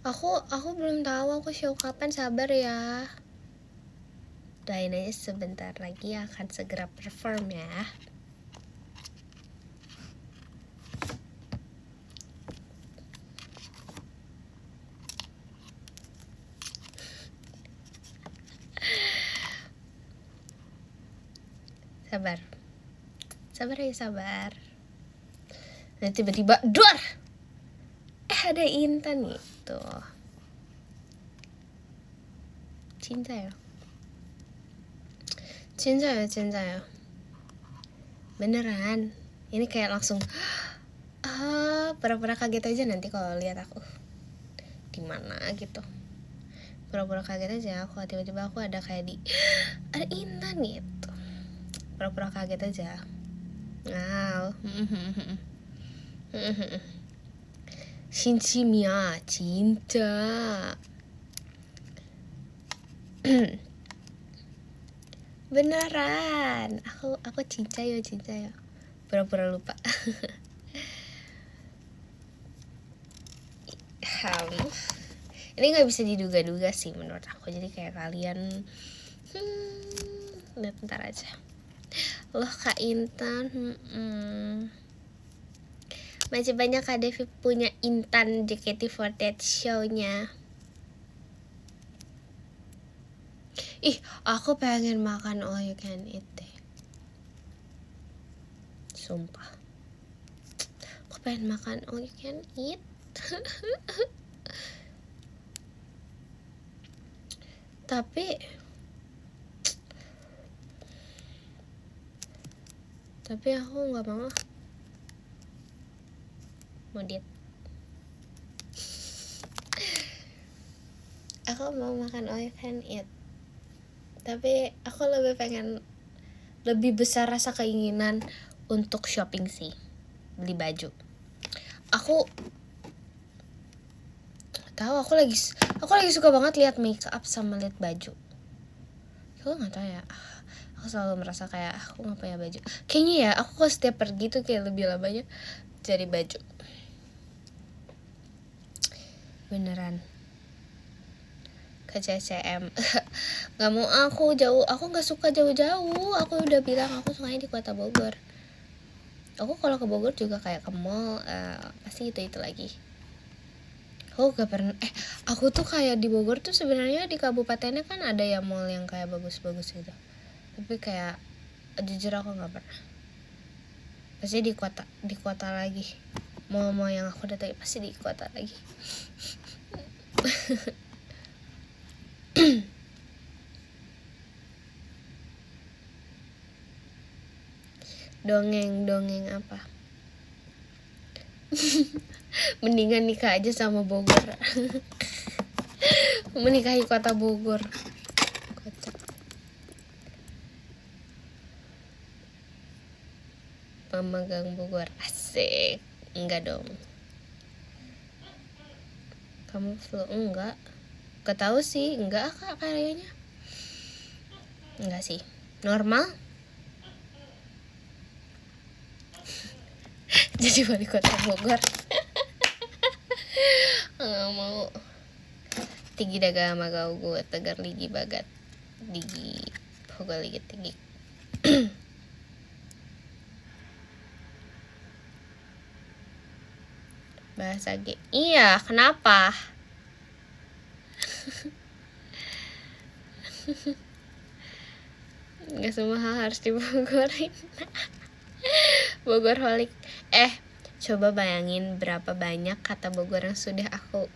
Aku belum tahu aku show kapan, sabar ya. Doain aja sebentar lagi akan segera perform ya. Sabar ya sabar. Nah tiba-tiba dor, ada Intan gitu. Cinta ya beneran. Ini kayak langsung pura-pura kaget aja nanti kalau lihat aku gimana gitu. Pura-pura kaget aja aku, tiba-tiba aku ada kayak ada Intan gitu. Pura-pura kaget aja. Shinchimia cinta. Beneran, aku cinta ya, pura-pura lupa. Ini nggak bisa diduga-duga sih menurut aku, jadi kayak kalian lihat ntar aja. Loh Kak Intan, masih banyak Kak Devi punya Intan JKT48 show-nya. Ih, aku pengen makan all you can eat deh. Sumpah. Aku pengen makan all you can eat. Tapi aku nggak mau diet. Aku mau makan all you can eat, tapi aku lebih besar rasa keinginan untuk shopping sih, beli baju. Aku tahu aku lagi suka banget lihat make up sama lihat baju. Aku nggak tahu ya, aku selalu merasa kayak aku nggak punya baju. Kayaknya ya aku kalau setiap pergi tuh kayak lebih lamanya cari baju. Beneran. Ke CCM. Nggak mau aku jauh, aku nggak suka jauh-jauh. Aku udah bilang aku sukanya di kota Bogor. Aku kalau ke Bogor juga kayak ke mall, pasti itu lagi. Aku gak pernah. Aku tuh kayak di Bogor tuh sebenarnya di kabupatennya kan ada ya mall yang kayak bagus-bagus gitu. Tapi kayak jujur aku nggak pernah. Pasti di kota lagi. Mall yang aku datang pasti di kota lagi. Dongeng apa? Mendingan nikah aja sama Bogor. Menikahi kota Bogor. Kocak. Pemegang Bogor, asik. Enggak dong. Kamu flu? Enggak. Gak tahu sih, enggak kak kayaknya. Enggak sih. Normal. Jadi wali kota Bogor. Nggak mau. Tinggi daga magau gue tegar ligi bagat digi pokok ligi tinggi. Bahasa G. Iya, kenapa? Nggak semua hal harus dibogorin. Bogor holik. Coba bayangin berapa banyak kata Bogor yang sudah aku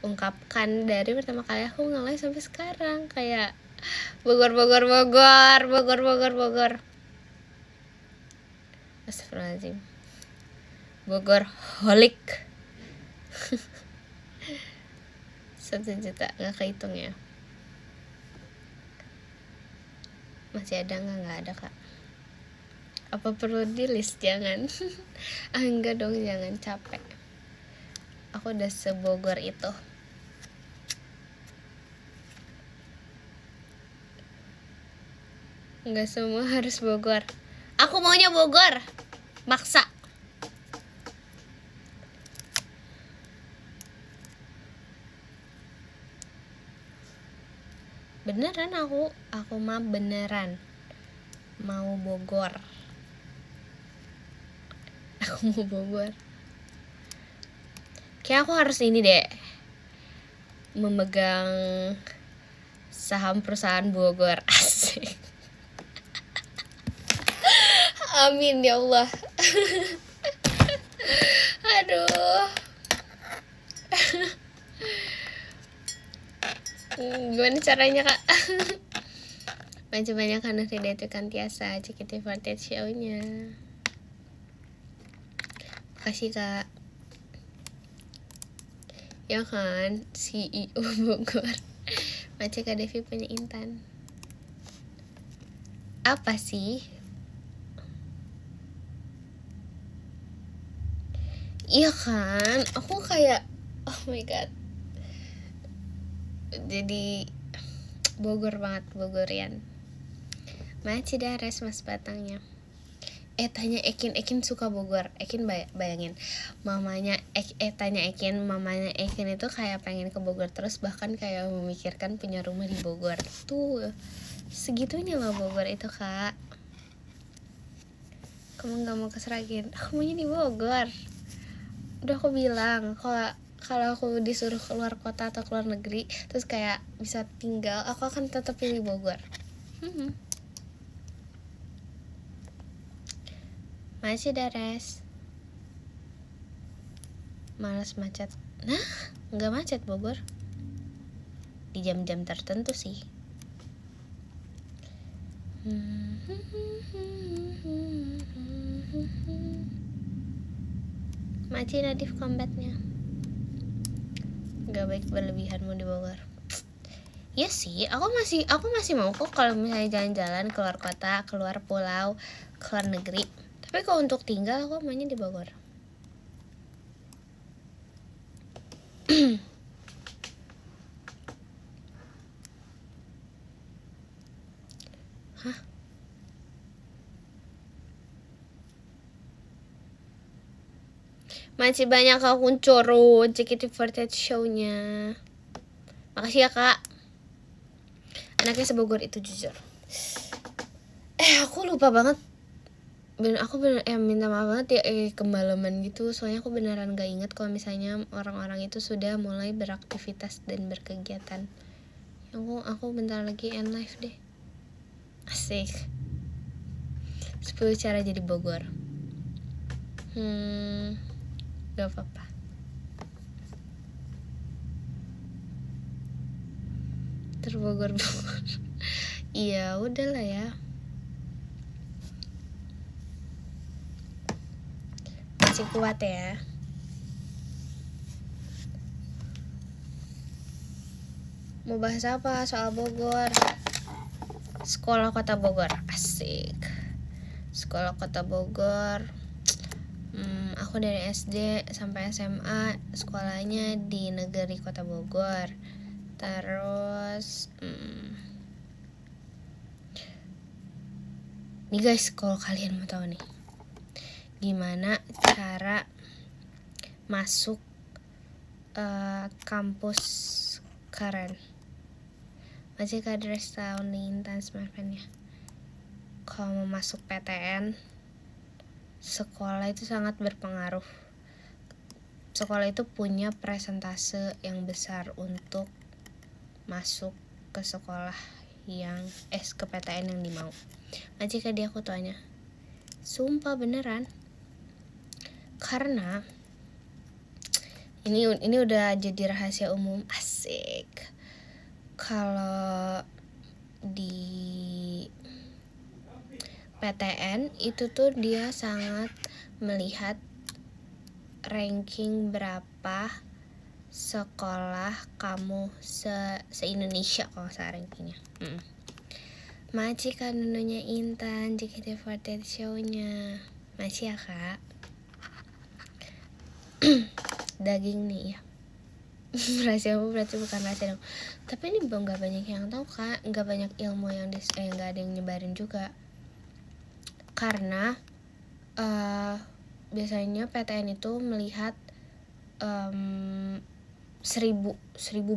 ungkapkan dari pertama kali aku nge-live sampai sekarang. Kayak Bogor. Astagfirullahaladzim. Bogor holik. 1 juta gak kehitung ya. Masih ada nggak ada kak. Apa perlu di list? Jangan. Enggak dong, jangan, capek. Aku udah sebogor itu. Enggak semua harus Bogor. Aku maunya Bogor. Maksa. Beneran aku mah beneran mau Bogor. Aku mau Bogor. Kayak aku harus ini deh, memegang saham perusahaan Bogor. Asik. Amin ya Allah. Aduh. Gimana caranya kak? Banyak karena tidak itu kan tiasa JKT48 show-nya. Makasih kak. Ya kan, CEO Bogor. Macam Kak Devi punya Intan. Apa sih? Iya kan, aku kayak oh my god. Jadi Bogor banget, Bogorian. Maci Dares mas batangnya. Tanya Ekin suka Bogor. Ekin bayangin mamanya tanya Ekin, mamanya Ekin itu kayak pengen ke Bogor terus, bahkan kayak memikirkan punya rumah di Bogor. Tuh segitunya loh Bogor itu kak. Kamu nggak mau ke Seragen? Aku maunya di Bogor. Udah aku bilang kalau aku disuruh keluar kota atau keluar negeri terus kayak bisa tinggal, aku akan tetap pilih Bogor. Masih Dares. Malas macet. Nah, nggak macet Bogor. Di jam-jam tertentu sih. Maci Nadif combatnya. Gak baik berlebihanmu di Bogor. Ya sih, aku masih mau kok kalau misalnya jalan-jalan keluar kota, keluar pulau, keluar negeri. Tapi kalau untuk tinggal aku maunya di Bogor. Hah? Masih banyak akun coro JKT48 show-nya. Makasih ya kak. Anaknya sebogor itu jujur. Aku lupa banget. Aku minta maaf banget ya kemalaman gitu. Soalnya aku beneran gak inget kalau misalnya orang-orang itu sudah mulai beraktivitas dan berkegiatan. Aku bentar lagi end live deh. Asik. 10 cara jadi Bogor. Gak apa-apa. Terbogor. Iya udahlah ya. Masih kuat ya. Mau bahas apa soal Bogor? Sekolah Kota Bogor. Asik. Sekolah Kota Bogor. Aku dari SD sampai SMA sekolahnya di negeri Kota Bogor. Terus nih guys, kalau kalian mau tahu nih gimana cara masuk kampus keren, masih kadres tahun Intan smartphone-nya. Kalau mau masuk PTN, sekolah itu sangat berpengaruh. Sekolah itu punya presentase yang besar untuk masuk ke sekolah yang ke PTN yang dimau. Jika dia aku tanya, sumpah beneran. Karena ini udah jadi rahasia umum. Asik. Kalau di PTN itu tuh dia sangat melihat ranking berapa sekolah kamu se-Indonesia kalau saya rankingnya. Maci kan nununya Intan JKT48 show-nya. Maci ya kak. Daging nih ya. Rahasia apa berarti bukan rahasia dong. Tapi ini nggak banyak yang tahu kak, nggak banyak ilmu yang nggak ada yang nyebarin juga. Karena biasanya PTN itu melihat 1000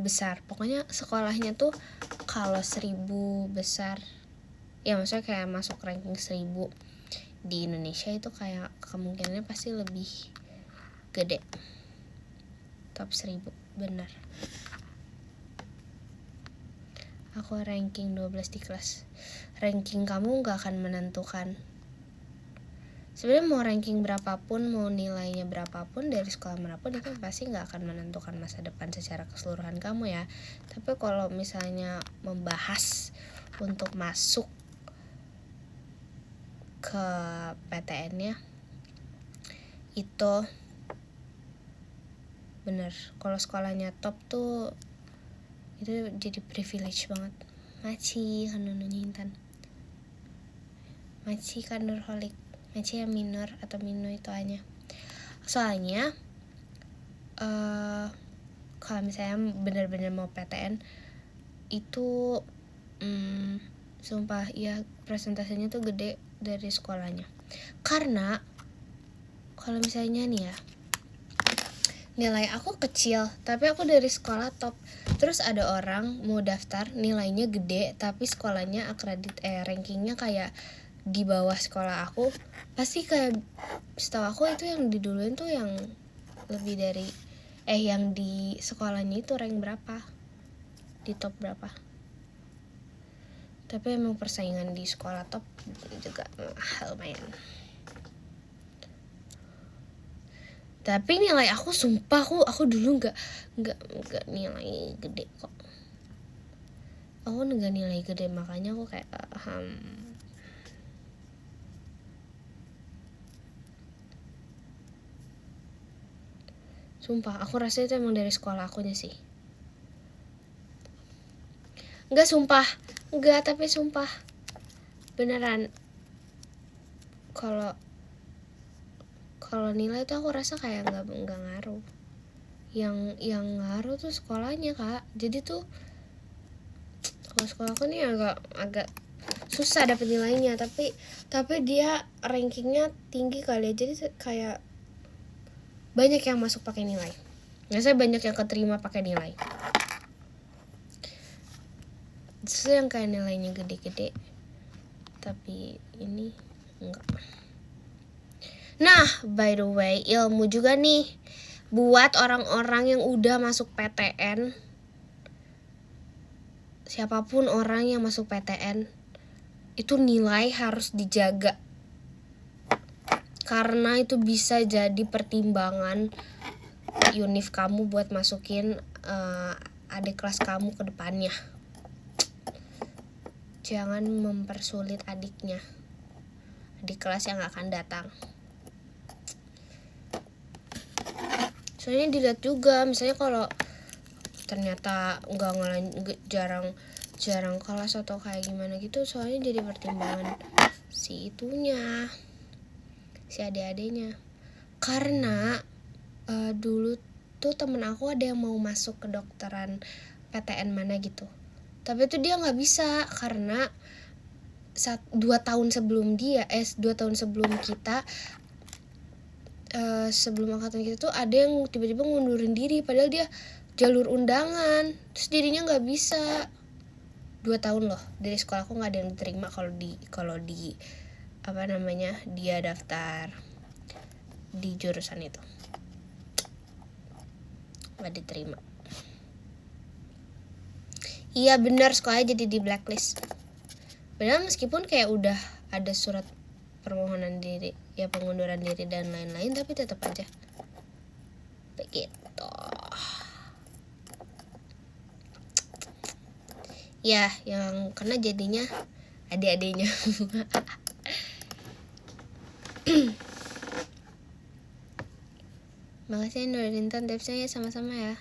besar. Pokoknya sekolahnya tuh kalau 1000 besar, ya maksudnya kayak masuk ranking 1000 di Indonesia itu kayak kemungkinannya pasti lebih gede. Top 1000, benar. Aku ranking 12 di kelas. Ranking kamu gak akan menentukan. Sebenarnya mau ranking berapapun, mau nilainya berapapun dari sekolah manapun, itu pasti gak akan menentukan masa depan secara keseluruhan kamu ya. Tapi kalau misalnya membahas untuk masuk ke PTN-nya, itu bener, kalau sekolahnya top tuh itu jadi privilege banget. Maci kan nununya Intan, Maci kan Nurholik, Maci yang minor atau mino itu hanya. Soalnya kalau misalnya bener-bener mau PTN itu sumpah ya presentasinya tuh gede dari sekolahnya. Karena kalau misalnya nih ya, nilai aku kecil tapi aku dari sekolah top, terus ada orang mau daftar nilainya gede tapi sekolahnya rankingnya kayak di bawah sekolah aku, pasti kayak setahu aku itu yang diduluin tuh yang lebih dari yang di sekolahnya itu rank berapa, di top berapa. Tapi emang persaingan di sekolah top juga lumayan. Tapi nilai aku sumpah aku dulu nggak nilai gede kok. Aku nggak nilai gede, makanya aku kayak sumpah aku rasa itu emang dari sekolah akunya sih. Tapi sumpah beneran. Kalau nilai tuh aku rasa kayak nggak ngaruh. Yang ngaruh tuh sekolahnya kak. Jadi tuh kalau sekolah aku nih agak susah dapet nilainya, tapi dia rankingnya tinggi kali ya, jadi kayak banyak yang masuk pakai nilai. Biasanya banyak yang keterima pakai nilai. Terus yang kayak nilainya gede-gede tapi ini enggak. Nah, by the way, ilmu juga nih buat orang-orang yang udah masuk PTN. Siapapun orang yang masuk PTN, itu nilai harus dijaga. Karena itu bisa jadi pertimbangan univ kamu buat masukin adik kelas kamu ke depannya. Jangan mempersulit adik kelas yang akan datang. Soalnya dilihat juga, misalnya kalau ternyata jarang kelas atau kayak gimana gitu, soalnya jadi pertimbangan si adik-adiknya. Karena dulu tuh temen aku ada yang mau masuk ke dokteran PTN mana gitu, tapi itu dia nggak bisa karena 2 tahun sebelum kita sebelum angkatan kita tuh ada yang tiba-tiba ngundurin diri padahal dia jalur undangan, terus dirinya nggak bisa. 2 tahun loh dari sekolah aku nggak ada yang diterima kalau di dia daftar di jurusan itu, nggak diterima. Iya benar, sekolahnya jadi di blacklist. Padahal meskipun kayak udah ada surat permohonan diri, ya pengunduran diri dan lain-lain, tapi tetap aja begitu. Ya, yang kena jadinya adik-adiknya. Makasih Nurintan tipsnya ya, sama-sama ya.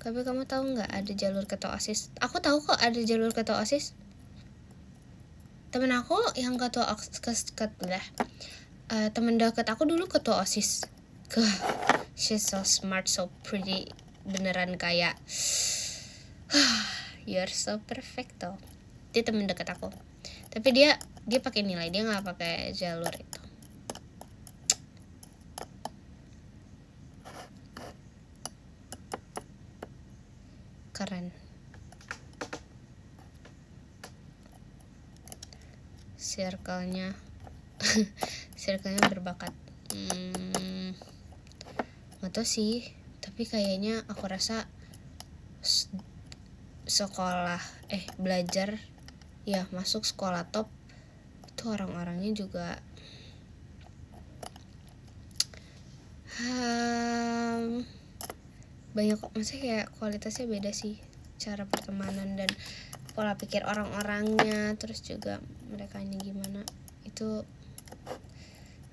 Tapi kamu tahu nggak ada jalur ketua OSIS? Aku tahu kok ada jalur ketua OSIS. Temen aku yang ketua temen deket aku dulu ketua OSIS. She's so smart, so pretty, beneran kayak you're so perfect tuh. Dia temen deket aku. Tapi dia pakai nilai, dia nggak pakai jalur itu. Keren. Circle-nya berbakat. Nggak tahu sih, tapi kayaknya aku rasa belajar ya, masuk sekolah top itu orang-orangnya juga banyak kok, maksudnya kayak kualitasnya beda sih, cara pertemanan dan pola pikir orang-orangnya, terus juga mereka gimana itu.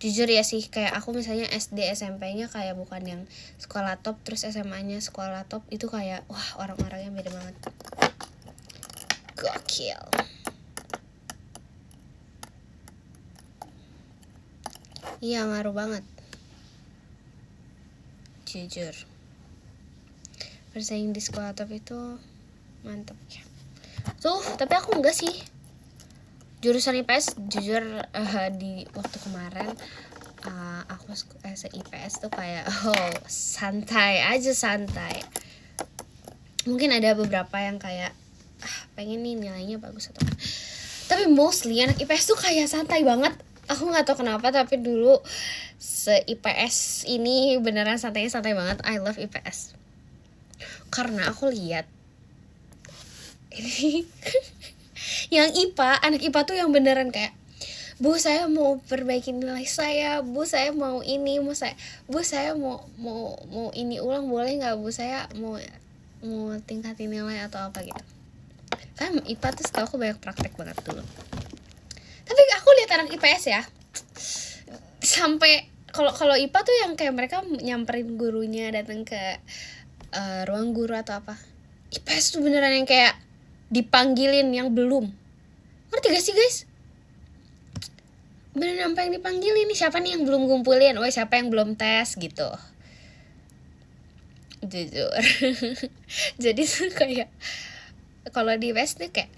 Jujur ya sih, kayak aku misalnya SD SMP-nya kayak bukan yang sekolah top, terus SMA-nya sekolah top, itu kayak wah, orang-orangnya beda banget. Gokil. Iya, ngaruh banget. Jujur. Bersaing di sekolah top itu mantap ya. Tuh, tapi aku enggak sih. Jurusan IPS jujur di waktu kemarin aku IPS tuh kayak santai. Mungkin ada beberapa yang kayak pengen nih nilainya bagus atau apa. Tapi mostly anak IPS tuh kayak santai banget. Aku nggak tahu kenapa, tapi dulu se-IPS ini beneran santai banget. I love IPS. Karena aku lihat ini yang anak IPA tuh yang beneran kayak, Bu, saya mau perbaiki nilai saya, Bu, saya mau ini, Bu, saya mau ini ulang boleh nggak, Bu, saya mau tingkatin nilai atau apa gitu. Kan IPA tuh setahu aku banyak praktek banget dulu. Tapi aku lihat anak IPS ya, sampai kalau IPA tuh yang kayak mereka nyamperin gurunya, datang ke ruang guru atau apa. IPS tuh beneran yang kayak dipanggilin yang belum. Ngerti gak sih guys? Beneran sampai yang dipanggilin nih, siapa nih yang belum ngumpulin, siapa yang belum tes gitu. Jujur. Jadi tuh kayak kalau di IPS tuh kayak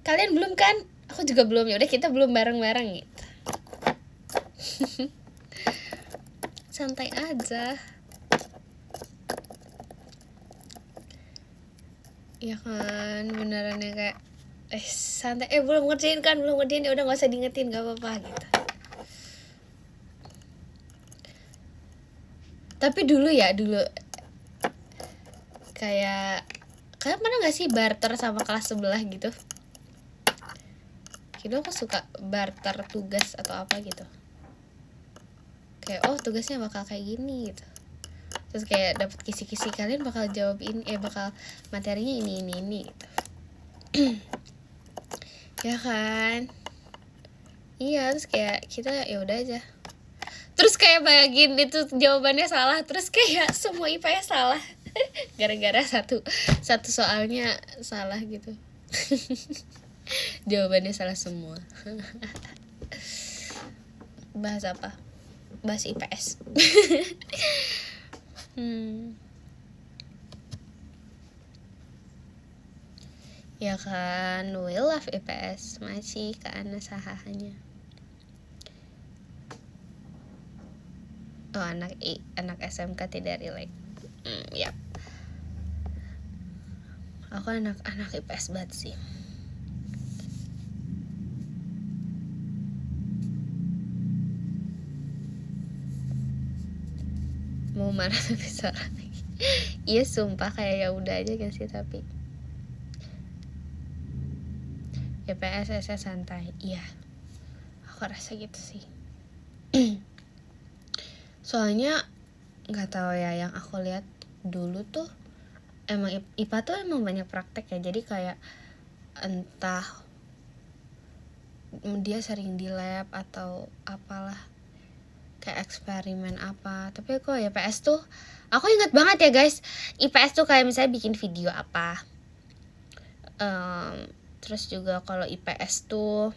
kalian belum kan? Aku juga belum, ya udah kita belum bareng-bareng gitu. Santai aja. Ya kan, beneran yang kayak santai, belum ngerjain ya udah nggak usah diingetin, nggak apa-apa gitu. Tapi dulu kayak kalian pernah nggak sih barter sama kelas sebelah gitu? Kira aku suka barter tugas atau apa gitu, kayak tugasnya bakal kayak gini gitu, terus kayak dapat kisi-kisi, kalian bakal jawab ini, bakal materinya ini gitu. Ya kan, iya, terus kayak kita ya udah aja, terus kayak bayangin itu jawabannya salah, terus kayak semua IPS salah gara-gara satu soalnya salah gitu. Jawabannya salah semua. Bahas apa? Bahas IPS. Ya kan, we love IPS. Masih ke anak sahahnya. Anak SMK tidak relate. Yap. Aku anak IPS banget sih. Mau marah tapi salah lagi. Iya sumpah, kayak ya udah aja kan sih, tapi IPS santai. Iya, aku rasa gitu sih. Soalnya nggak tahu ya, yang aku lihat dulu tuh emang IPA tuh emang banyak praktek ya, jadi kayak entah dia sering di lab atau apalah, kayak eksperimen apa. Tapi kok ya PS tuh aku inget banget ya guys, IPS tuh kayak misalnya bikin video apa. Terus juga kalau IPS tuh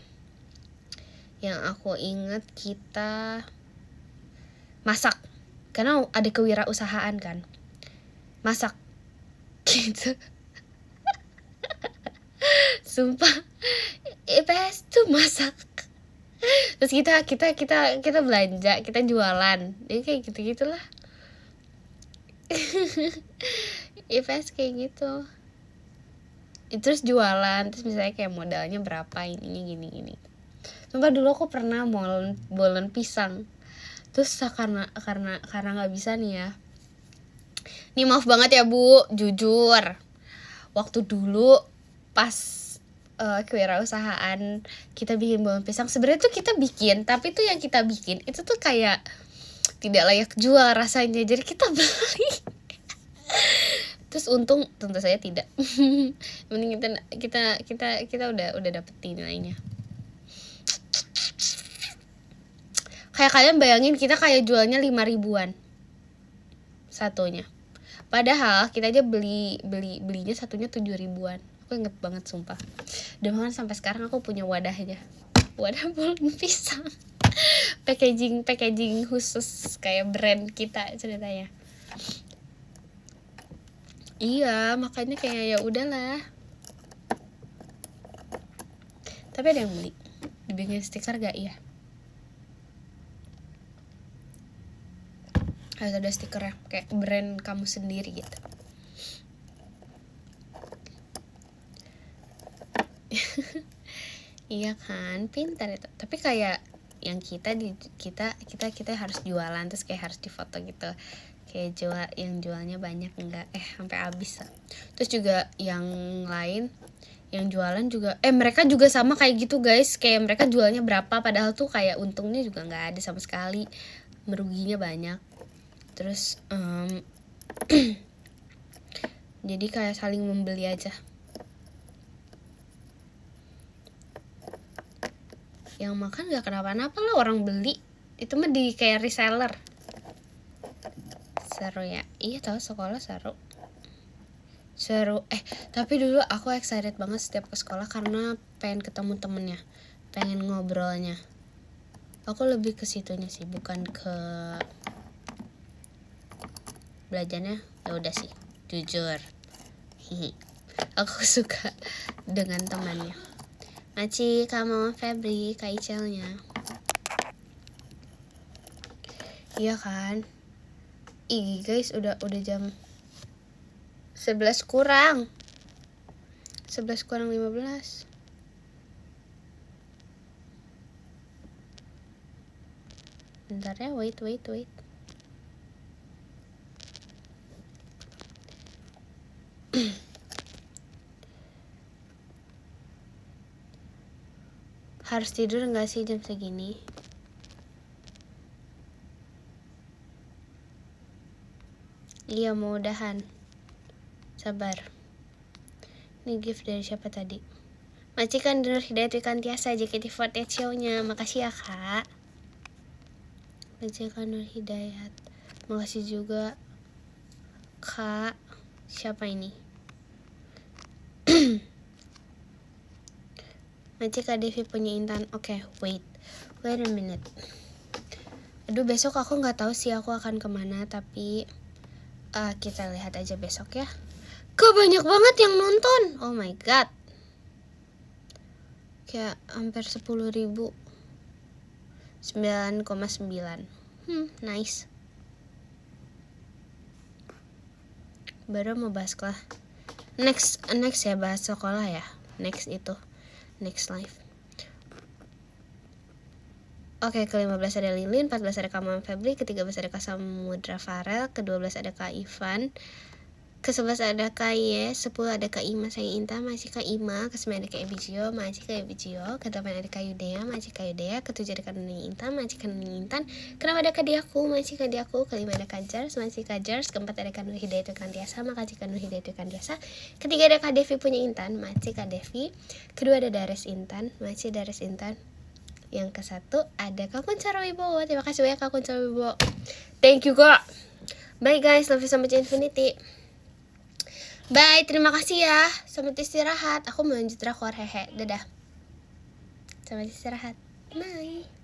yang aku inget kita masak, karena ada kewirausahaan kan, masak gitu. Sumpah IPS tuh masak. Terus kita belanja, kita jualan, jadi kayak gitu gitulah. IPS kayak gitu. Terus jualan, terus misalnya kayak modalnya berapa, ininya gini. Sumpah dulu aku pernah bolen pisang. Terus karena nggak bisa nih ya. Nih maaf banget ya Bu, jujur. Waktu dulu pas kewirausahaan kita bikin bolen pisang, sebenarnya tuh kita bikin, tapi tuh yang kita bikin itu tuh kayak tidak layak jual rasanya, jadi kita beli. Terus untung tentu saja tidak. Mending kita udah dapetin nilainya. Kayak kalian bayangin kita kayak jualnya 5 ribuan satunya, padahal kita aja belinya satunya 7 ribuan. Aku inget banget sumpah. Dan bahkan sampai sekarang aku punya wadahnya, wadah bolen pisang. packaging khusus kayak brand kita ceritanya. Iya, makanya kayak ya udahlah. Tapi ada yang beli, dibikin stiker gak? Iya, harus ada stikernya kayak brand kamu sendiri gitu. Iya kan, pintar itu. Tapi kayak yang kita harus jualan, terus kayak harus difoto gitu, kayak yang jualnya banyak enggak sampai habis. Terus juga yang lain yang jualan juga mereka juga sama kayak gitu guys, kayak mereka jualnya berapa padahal tuh kayak untungnya juga nggak ada sama sekali, meruginya banyak. Terus jadi kayak saling membeli aja. Yang makan gak kenapa-napa lah, orang beli itu mah di kayak reseller. Seru ya. Iya tahu, sekolah seru. Tapi dulu aku excited banget setiap ke sekolah karena pengen ketemu temennya, pengen ngobrolnya. Aku lebih ke situnya sih, bukan ke belajarnya. Ya udah sih, jujur. Aku suka dengan temannya. Maci, kamu Febri, Kak Icelnya. Iya kan? Ih guys, udah jam 11 kurang 15. Bentar ya, wait. Harus tidur gak sih jam segini? Iya, mau udahan. Sabar. Ini gift dari siapa tadi? Majikan Nur Hidayat Wikantiasa, JKT48 show-nya. Makasih ya kak. Majikan Nur Hidayat. Makasih juga kak. Siapa ini? Majikan Devi punya Intan. Oke, wait a minute. Aduh, besok aku gak tahu sih aku akan kemana, tapi kita lihat aja besok ya. Kok banyak banget yang nonton. Oh my god, kayak hampir 10.000. 9,9. Nice. Baru mau bahas kelas. Next ya, bahas sekolah ya. Next live. Oke, ke-15 ada Lilin, 14 ada Kamam Febri, ke-13 ada Kak Samudra Farel, ke-12 ada Kak Ivan, ke-11 ada Kak Ye, 10 ada Kak Ima saya Inta, masih Kak Ima, ke-9 ada Kak Ebijio, masih Kak Ebijio, ke-8 ada Kak Yudea, masih Kak Yudea, ke-7 ada Kak Nuni Intan, masih Kak Nuni Intan, ke-6 ada Kak Diaku, masih Kak Diaku, ke-5 ada Kak Jars, masih Kak Jars, ke-4 ada Kak Nur Hidayat Wikantiasa, makasih Kak Nur Hidayat Wikantiasa, ke-3 ada Kak Devi punya Intan, masih Kak Devi, ke-2 ada Dares Intan, masih Dares Intan, Yang ke-1 ada Kak Kuncharo Wibowo. Terima kasih banyak Kak Kuncharo Wibowo. Thank you Kak. Bye guys, love you so much infinity. Bye, terima kasih ya. Selamat istirahat. Aku mau lanjut drakor, hehe. Dadah. Selamat istirahat. Bye.